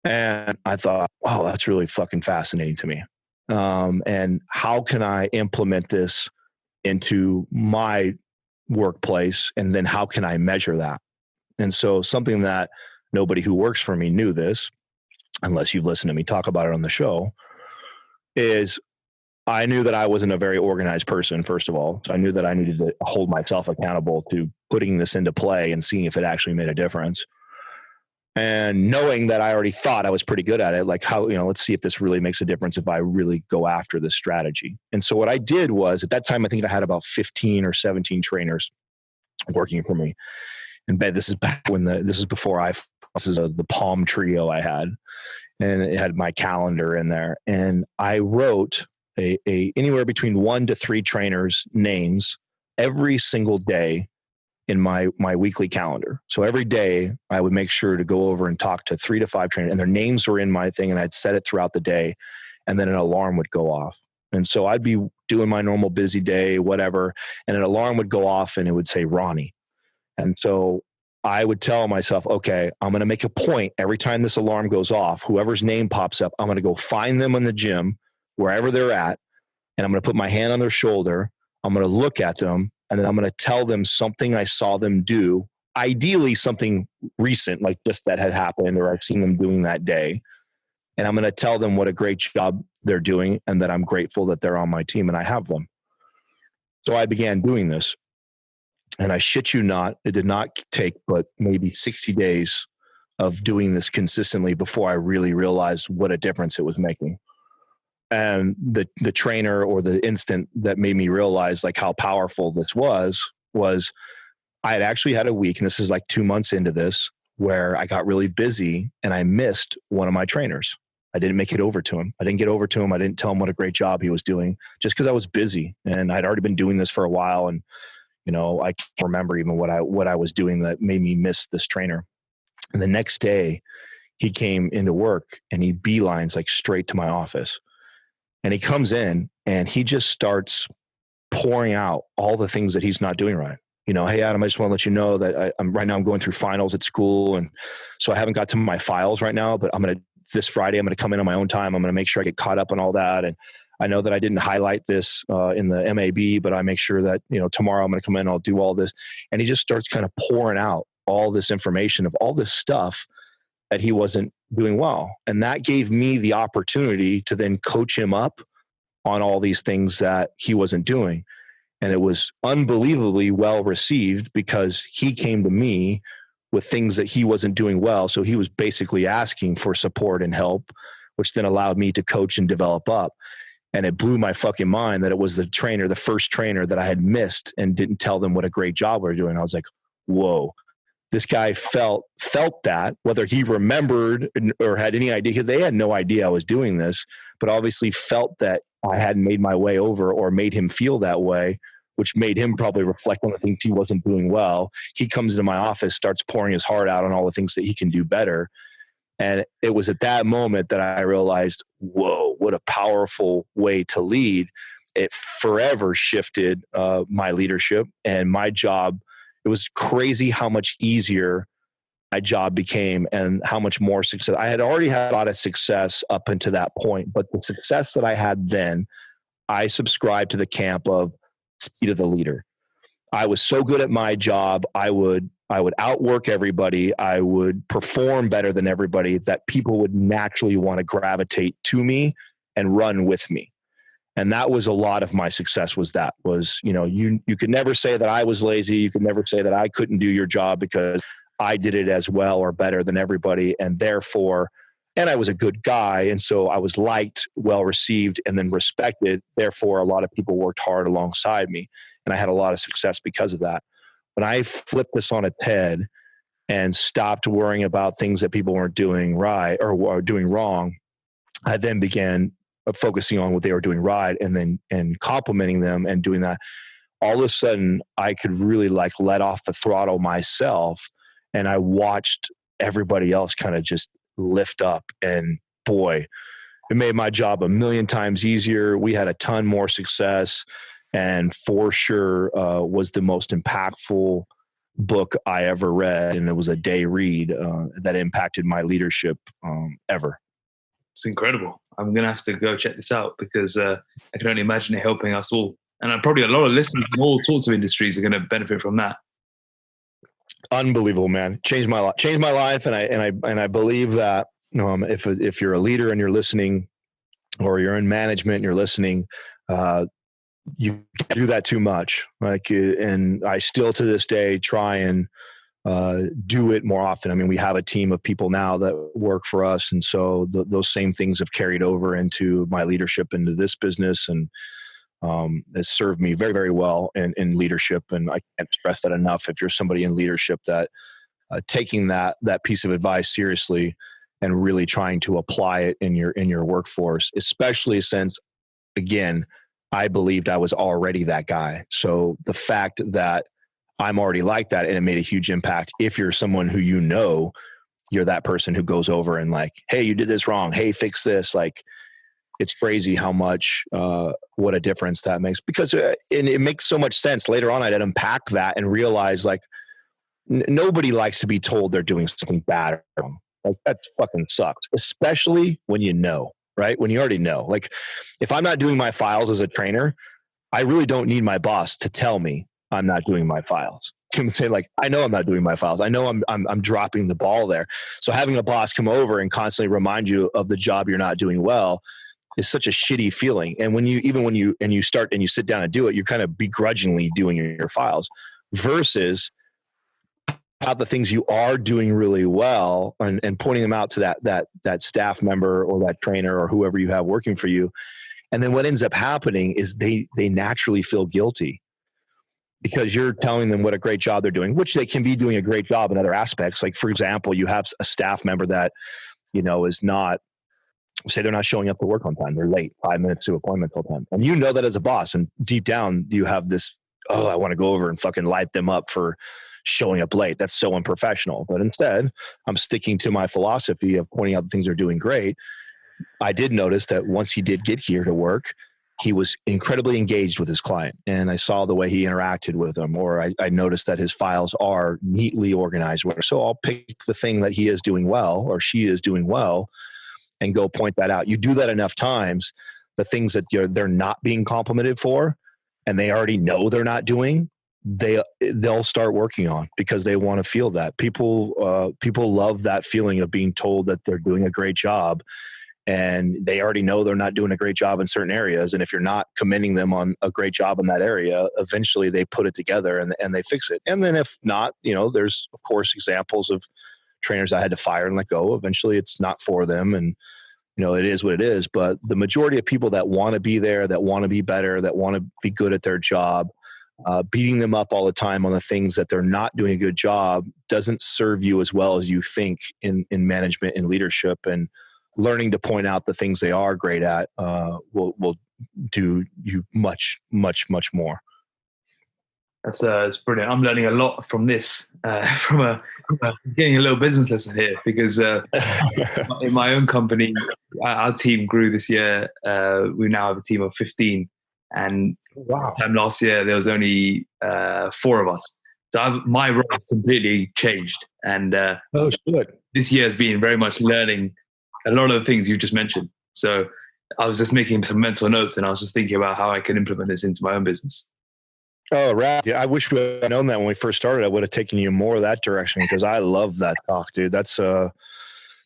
And I thought, wow, that's really fucking fascinating to me. And how can I implement this into my workplace? And then how can I measure that? And so something that nobody who works for me knew this, unless you've listened to me talk about it on the show, is I knew that I wasn't a very organized person, first of all. So I knew that I needed to hold myself accountable to putting this into play and seeing if it actually made a difference. And knowing that I already thought I was pretty good at it, like let's see if this really makes a difference if I really go after this strategy. And so what I did was, at that time, I think I had about 15 or 17 trainers working for me. And this is back when this is before this is the Palm Trio I had, and it had my calendar in there. And I wrote anywhere between 1 to 3 trainers' names every single day in my weekly calendar. So every day I would make sure to go over and talk to 3 to 5 trainers, and their names were in my thing, and I'd set it throughout the day, and then an alarm would go off. And so I'd be doing my normal busy day, whatever, and an alarm would go off and it would say Ronnie. And so I would tell myself, okay, I'm going to make a point every time this alarm goes off, whoever's name pops up, I'm going to go find them in the gym, wherever they're at, and I'm going to put my hand on their shoulder. I'm going to look at them, and then I'm going to tell them something I saw them do, ideally something recent, like just that had happened or I've seen them doing that day. And I'm going to tell them what a great job they're doing and that I'm grateful that they're on my team and I have them. So I began doing this. And I shit you not, it did not take but maybe 60 days of doing this consistently before I really realized what a difference it was making. And the trainer, or the instant that made me realize like how powerful this was I had actually had a week, and this is like 2 months into this, where I got really busy and I missed one of my trainers. I didn't make it over to him. I didn't get over to him. I didn't tell him what a great job he was doing, just because I was busy, and I'd already been doing this for a while. And, I can't remember even what I was doing that made me miss this trainer. And the next day he came into work and he beelines like straight to my office. And he comes in and he just starts pouring out all the things that he's not doing right. Hey, Adam, I just want to let you know that I'm going through finals at school. And so I haven't got to my files right now, but this Friday, I'm going to come in on my own time. I'm going to make sure I get caught up on all that. And I know that I didn't highlight this in the MAB, but I make sure that, tomorrow I'm going to come in, I'll do all this. And he just starts kind of pouring out all this information of all this stuff that he wasn't doing well. And that gave me the opportunity to then coach him up on all these things that he wasn't doing. And it was unbelievably well received, because he came to me with things that he wasn't doing well. So he was basically asking for support and help, which then allowed me to coach and develop up. And it blew my fucking mind that it was the first trainer that I had missed and didn't tell them what a great job we were doing. I was like, whoa, this guy felt that, whether he remembered or had any idea, because they had no idea I was doing this, but obviously felt that I hadn't made my way over or made him feel that way, which made him probably reflect on the things he wasn't doing well. He comes into my office, starts pouring his heart out on all the things that he can do better. And it was at that moment that I realized, whoa, what a powerful way to lead. It forever shifted my leadership and my job. It was crazy how much easier my job became and how much more success. I had already had a lot of success up until that point, but the success that I had then, I subscribed to the camp of speed of the leader. I was so good at my job. I would outwork everybody. I would perform better than everybody that people would naturally want to gravitate to me and run with me. And that was a lot of my success you could never say that I was lazy. You could never say that I couldn't do your job because I did it as well or better than everybody. And therefore, and I was a good guy. And so I was liked, well received, and then respected. Therefore, a lot of people worked hard alongside me. And I had a lot of success because of that. When I flipped this on its head and stopped worrying about things that people weren't doing right or doing wrong, I then began focusing on what they were doing right and complimenting them and doing that. All of a sudden, I could really let off the throttle myself, and I watched everybody else kind of just lift up. And boy, it made my job a million times easier. We had a ton more success. And for sure was the most impactful book I ever read. And it was a day read that impacted my leadership ever. It's incredible. I'm going to have to go check this out because I can only imagine it helping us all. And probably a lot of listeners from all sorts of industries are going to benefit from that. Unbelievable, man. Changed my life. And I believe that if you're a leader and you're listening, or you're in management and you're listening, you can't do that too much. And I still to this day try and do it more often. I mean, we have a team of people now that work for us. And so those same things have carried over into my leadership, into this business, and has served me very, very well in leadership. And I can't stress that enough. If you're somebody in leadership that taking that piece of advice seriously and really trying to apply it in your workforce, especially since, again, I believed I was already that guy. So the fact that I'm already like that, and it made a huge impact. If you're someone who you're that person who goes over and hey, you did this wrong. Hey, fix this. It's crazy how much, what a difference that makes, because it makes so much sense. Later on, I'd unpack that and realize nobody likes to be told they're doing something bad or wrong. That fucking sucks, especially when you know, right? When you already know. If I'm not doing my files as a trainer, I really don't need my boss to tell me I'm not doing my files. I'm saying, I know I'm not doing my files. I know I'm dropping the ball there. So having a boss come over and constantly remind you of the job you're not doing well is such a shitty feeling. And when you start and you sit down and do it, you're kind of begrudgingly doing your files, versus about the things you are doing really well and pointing them out to that staff member or that trainer or whoever you have working for you. And then what ends up happening is they naturally feel guilty because you're telling them what a great job they're doing, which they can be doing a great job in other aspects. For example, you have a staff member that, is not, say they're not showing up to work on time. They're late 5 minutes to appointment till time. And that as a boss, and deep down you have this, I want to go over and fucking light them up for showing up late. That's so unprofessional. But instead, I'm sticking to my philosophy of pointing out the things they're doing great. I did notice that once he did get here to work, he was incredibly engaged with his client. And I saw the way he interacted with them, or I noticed that his files are neatly organized. So I'll pick the thing that he is doing well or she is doing well and go point that out. You do that enough times, the things that they're not being complimented for and they already know they're not doing, they'll start working on, because they want to feel that. People love that feeling of being told that they're doing a great job. and they already know they're not doing a great job in certain areas. And if you're not commending them on a great job in that area, eventually they put it together and they fix it. And then if not, there's of course examples of trainers I had to fire and let go. Eventually it's not for them, and it is what it is. But the majority of people that want to be there, that want to be better, that want to be good at their job, beating them up all the time on the things that they're not doing a good job doesn't serve you as well as you think in management and leadership. And learning to point out the things they are great at will do you much, much, much more. That's brilliant. I'm learning a lot from this, from getting a little business lesson here, because in my own company, our team grew this year. We now have a team of 15, and wow, last year there was only 4 of us. So my role has completely changed, and this year has been very much learning a lot of the things you just mentioned. So I was just making some mental notes, and I was just thinking about how I can implement this into my own business. Oh, right. Yeah, I wish we had known that when we first started. I would have taken you more that direction, because I love that talk, dude. That's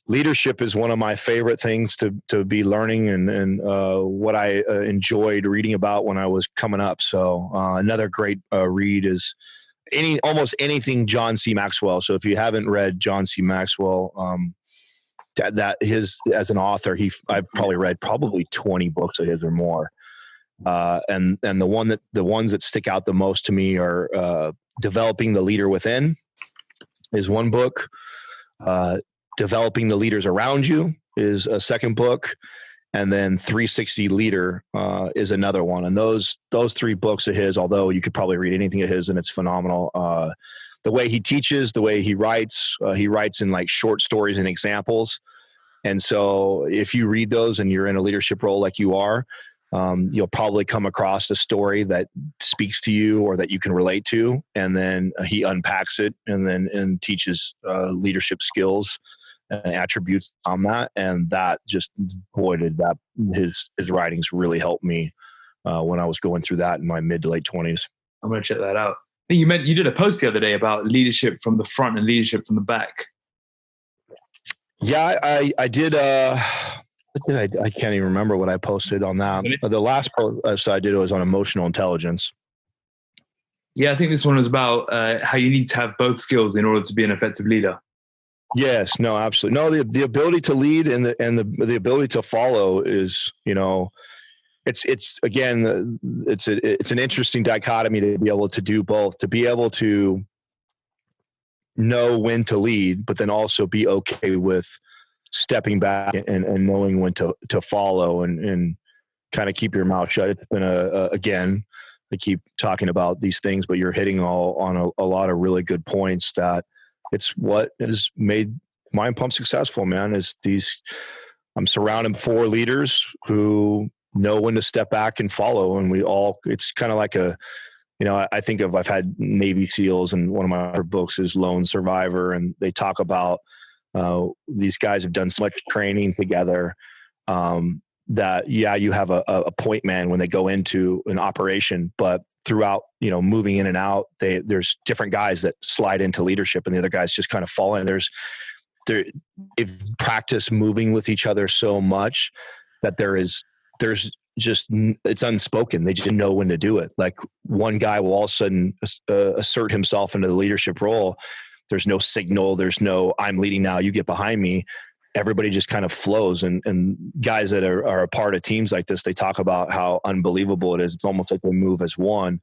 leadership is one of my favorite things to be learning, and what I enjoyed reading about when I was coming up. So another great read is almost anything John C. Maxwell. So if you haven't read John C. Maxwell, that his as an author, I've probably read 20 books of his or more. And the ones that stick out the most to me are Developing the Leader Within is one book. Developing the Leaders Around You is a second book. And then 360 Leader is another one. And those 3 books of his, although you could probably read anything of his and it's phenomenal. The way he teaches, the way he writes in like short stories and examples. And so if you read those and you're in a leadership role like you are, you'll probably come across a story that speaks to you or that you can relate to. And then he unpacks it and teaches leadership skills and attributes on that. And that just, boy, did that his writings really helped me when I was going through that in my mid to late 20s. I'm going to check that out. I think you did a post the other day about leadership from the front and leadership from the back. Yeah, I did. I can't even remember what I posted on that. The last post I did was on emotional intelligence. Yeah, I think this one was about how you need to have both skills in order to be an effective leader. Yes, no, absolutely. No, the ability to lead and the ability to follow is, it's again, it's an interesting dichotomy to be able to do both, to be able to know when to lead, but then also be okay with stepping back and knowing when to follow and kind of keep your mouth shut. It's been again, I keep talking about these things, but you're hitting on a lot of really good points that it's what has made Mind Pump successful, man, is I'm surrounded 4 leaders who know when to step back and follow. And it's kind of like I've had Navy SEALs, and one of my other books is Lone Survivor. And they talk about, these guys have done so much training together, that you have a point man when they go into an operation, but throughout, moving in and out, there's different guys that slide into leadership and the other guys just kind of fall in. They've practiced moving with each other so much that there's just, it's unspoken. They just know when to do it. Like one guy will all of a sudden assert himself into the leadership role. There's no signal. There's no, I'm leading now, you get behind me. Everybody just kind of flows. And guys that are a part of teams like this, they talk about how unbelievable it is. It's almost like they move as one.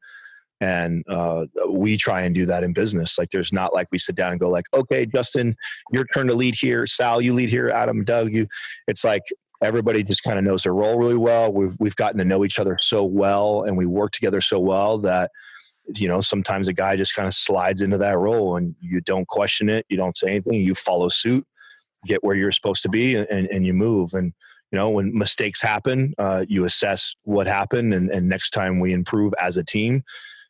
And we try and do that in business. Like there's not like we sit down and go like, okay, Justin, your turn to lead here. Sal, you lead here. Adam, Doug, you. It's like everybody just kind of knows their role really well. We've gotten to know each other so well, and we work together so well that, sometimes a guy just kind of slides into that role and you don't question it. You don't say anything. You follow suit, get where you're supposed to be, and you move. And, when mistakes happen, you assess what happened. And next time we improve as a team.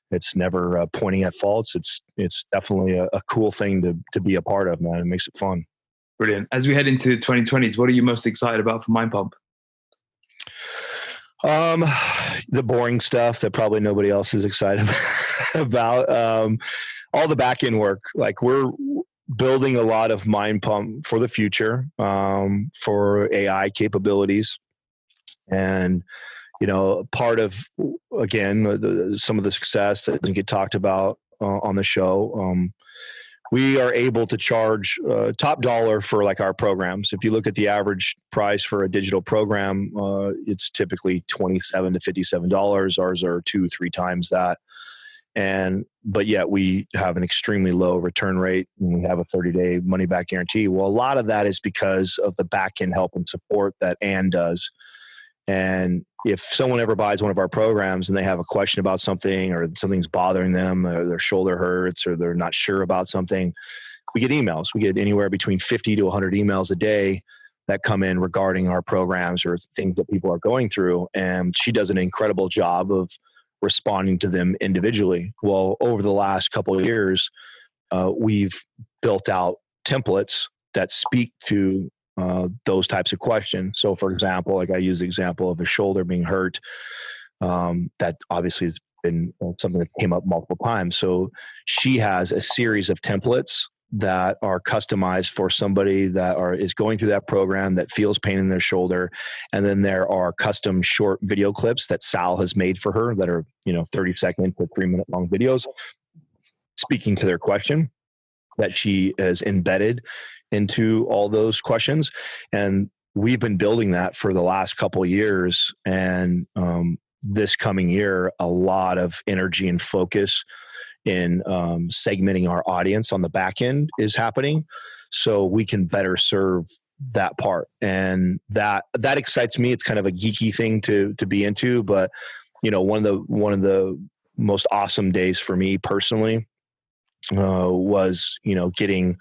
It's never pointing at faults. It's definitely a cool thing to be a part of, man. It makes it fun. Brilliant. As we head into the 2020s, what are you most excited about for Mind Pump? The boring stuff that probably nobody else is excited about. All the back end work. Like building a lot of Mind Pump for the future, for AI capabilities. And, part of, again, some of the success that doesn't get talked about on the show, we are able to charge top dollar for like our programs. If you look at the average price for a digital program, it's typically $27 to $57. Ours are 2-3 times that. But yet we have an extremely low return rate, and we have a 30-day money back guarantee. Well, a lot of that is because of the back end help and support that Ann does. And if someone ever buys one of our programs and they have a question about something, or something's bothering them, or their shoulder hurts, or they're not sure about something, we get emails. We get anywhere between 50 to 100 emails a day that come in regarding our programs or things that people are going through. And she does an incredible job of responding to them individually. Well, over the last couple of years, we've built out templates that speak to those types of questions. So for example, like I use the example of a shoulder being hurt. That obviously has been something that came up multiple times. So she has a series of templates that are customized for somebody that is going through that program that feels pain in their shoulder. And then there are custom short video clips that Sal has made for her that are, 30-second to 3-minute long videos speaking to their question that she has embedded into all those questions. And we've been building that for the last couple of years. And this coming year, a lot of energy and focus in segmenting our audience on the back end is happening, so we can better serve that part. And that excites me. It's kind of a geeky thing to be into, but one of the most awesome days for me personally was getting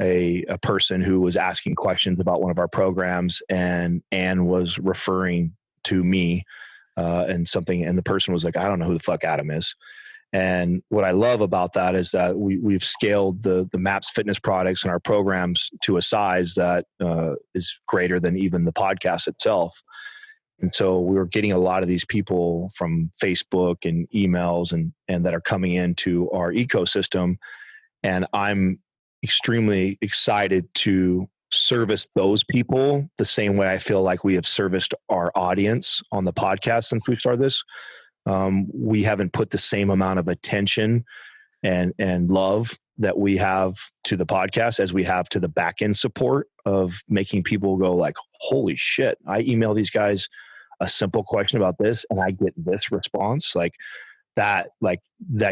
a person who was asking questions about one of our programs, and Ann was referring to me and the person was like, I don't know who the fuck Adam is. And what I love about that is that we've scaled the MAPS fitness products and our programs to a size that is greater than even the podcast itself. And so we were getting a lot of these people from Facebook and emails and that are coming into our ecosystem. And I'm extremely excited to service those people the same way I feel like we have serviced our audience on the podcast since we started this. We haven't put the same amount of attention and love that we have to the podcast as we have to the back end support of making people go like, holy shit, I email these guys a simple question about this and I get this response. That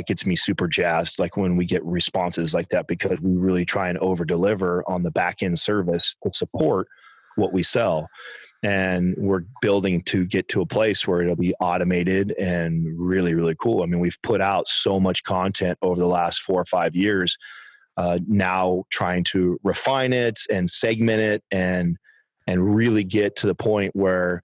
gets me super jazzed. Like when we get responses like that, because we really try and over deliver on the back end service to support what we sell. And we're building to get to a place where it'll be automated and really, really cool. I mean, we've put out so much content over the last 4 or 5 years, now trying to refine it and segment it and really get to the point where,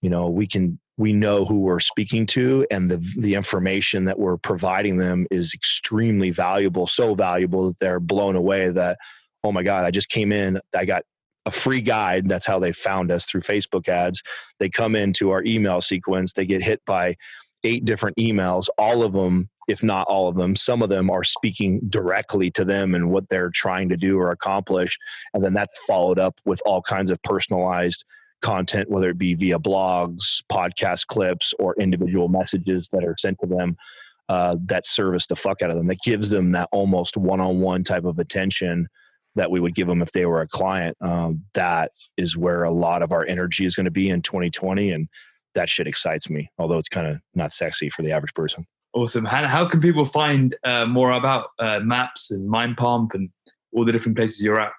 we know who we're speaking to, and the information that we're providing them is extremely valuable, so valuable that they're blown away that, oh my God, I just came in, I got a free guide. That's how they found us, through Facebook ads. They come into our email sequence, they get hit by 8 different emails, all of them, if not all of them, some of them are speaking directly to them and what they're trying to do or accomplish. And then that's followed up with all kinds of personalized content, whether it be via blogs, podcast clips, or individual messages that are sent to them that service the fuck out of them, that gives them that almost one-on-one type of attention that we would give them if they were a client. That is where a lot of our energy is going to be in 2020. And that shit excites me, although it's kind of not sexy for the average person. Awesome. How can people find more about MAPS and Mind Pump and all the different places you're at?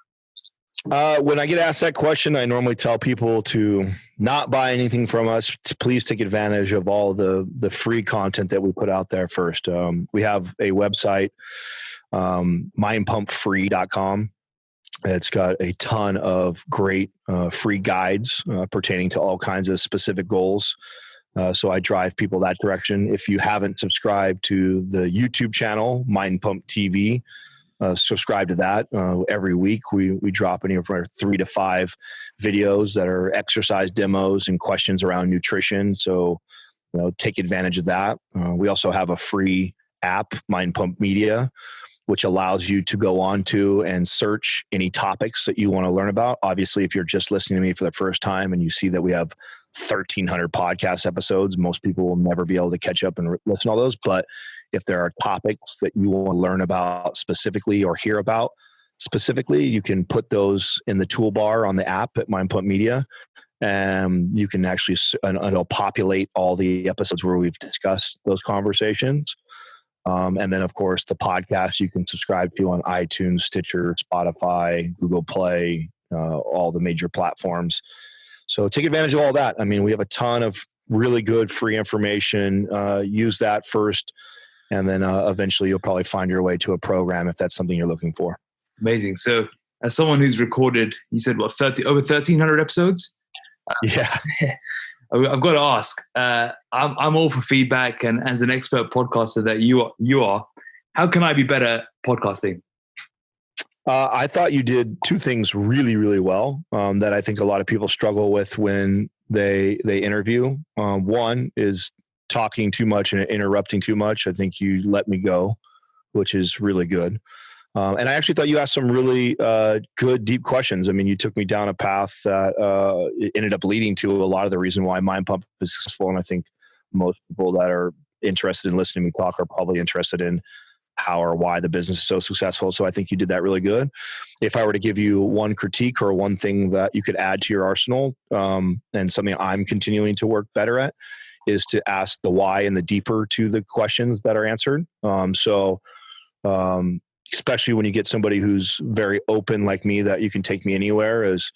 When I get asked that question, I normally tell people to not buy anything from us. Please take advantage of all the free content that we put out there first. We have a website, mindpumpfree.com. It's got a ton of great free guides pertaining to all kinds of specific goals. So I drive people that direction. If you haven't subscribed to the YouTube channel, Mind Pump TV, subscribe to that. Every week we drop anywhere from 3 to 5 videos that are exercise demos and questions around nutrition. So, take advantage of that. We also have a free app, Mind Pump Media, which allows you to go on to and search any topics that you want to learn about. Obviously, if you're just listening to me for the first time and you see that we have 1,300 podcast episodes, most people will never be able to catch up and listen to all those. But if there are topics that you want to learn about specifically or hear about specifically, you can put those in the toolbar on the app at Mind Pump Media. And you can actually, and it'll populate all the episodes where we've discussed those conversations. And then, of course, the podcast you can subscribe to on iTunes, Stitcher, Spotify, Google Play, all the major platforms. So take advantage of all that. I mean, we have a ton of really good free information. Use that first, and then eventually you'll probably find your way to a program if that's something you're looking for. Amazing. So as someone who's recorded, you said, what, over 1,300 episodes? Yeah. I've got to ask, I'm all for feedback, and as an expert podcaster that you are, how can I be better at podcasting? I thought you did two things really, really well that I think a lot of people struggle with when they interview. One is talking too much and interrupting too much. I think you let me go, which is really good. And I actually thought you asked some really good, deep questions. I mean, you took me down a path that it ended up leading to a lot of the reason why Mind Pump is successful. And I think most people that are interested in listening to me talk are probably interested in how or why the business is so successful. So I think you did that really good. If I were to give you one critique or one thing that you could add to your arsenal, and something I'm continuing to work better at, is to ask the why and the deeper to the questions that are answered. Especially when you get somebody who's very open like me, that you can take me anywhere, is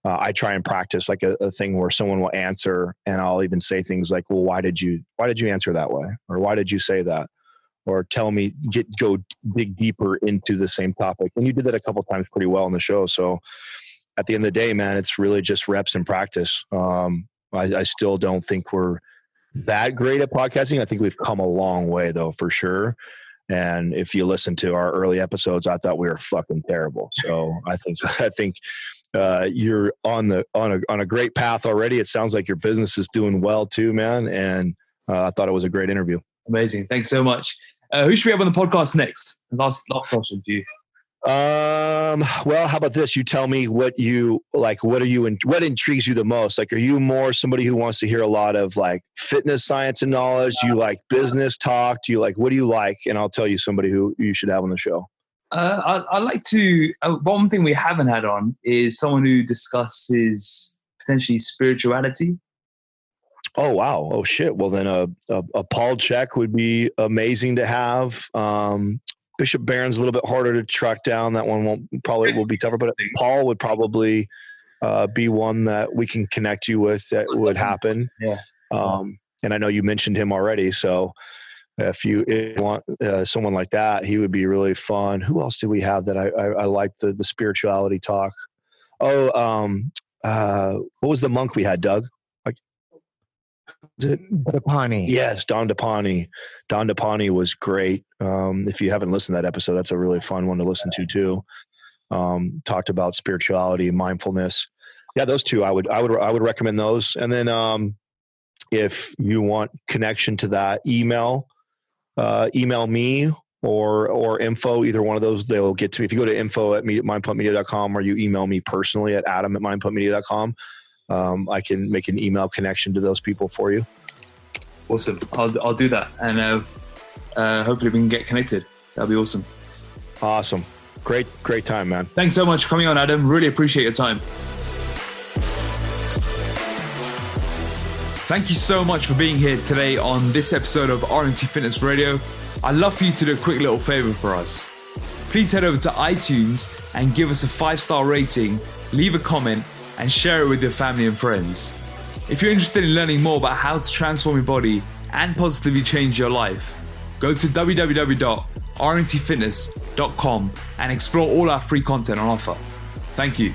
I try and practice like a thing where someone will answer and I'll even say things like, well, why did you answer that way? Or why did you say that? Or tell me, go dig deeper into the same topic. And you did that a couple of times pretty well on the show. So at the end of the day, man, it's really just reps and practice. I still don't think we're that great at podcasting. I think we've come a long way though, for sure. And if you listen to our early episodes, I thought we were fucking terrible. So I think you're on a great path already. It sounds like your business is doing well too, man. And I thought it was a great interview. Amazing. Thanks so much. Who should we have on the podcast next? Last question to you. Well, how about this? You tell me what you like. What intrigues you the most? Like, are you more somebody who wants to hear a lot of like fitness, science, and knowledge? Do you like business talk? What do you like? And I'll tell you somebody who you should have on the show. I like to. One thing we haven't had on is someone who discusses potentially spirituality. Oh, wow. Oh, shit. Well, then a Paul Check would be amazing to have. Bishop Barron's a little bit harder to track down. That one will be tougher, but Paul would probably be one that we can connect you with that would happen. Yeah. And I know you mentioned him already. So if you want someone like that, he would be really fun. Who else do we have that I like the spirituality talk? Oh, what was the monk we had, Doug? Dapani. Yes, Don Dapani. Don Dapani was great. If you haven't listened to that episode, that's a really fun one to listen to too. Talked about spirituality, mindfulness. Yeah, those two I would recommend those. And then if you want connection to that, email me or info. Either one of those, they'll get to me. If you go to info@mindpumpmedia.com or you email me personally at adam@mindpumpmedia.com. I can make an email connection to those people for you. Awesome. I'll do that. And hopefully we can get connected. That'll be awesome. Awesome. Great time, man. Thanks so much for coming on, Adam. Really appreciate your time. Thank you so much for being here today on this episode of RNT Fitness Radio. I'd love for you to do a quick little favor for us. Please head over to iTunes and give us a 5-star rating, leave a comment, and share it with your family and friends. If you're interested in learning more about how to transform your body and positively change your life, go to www.rntfitness.com and explore all our free content on offer. Thank you.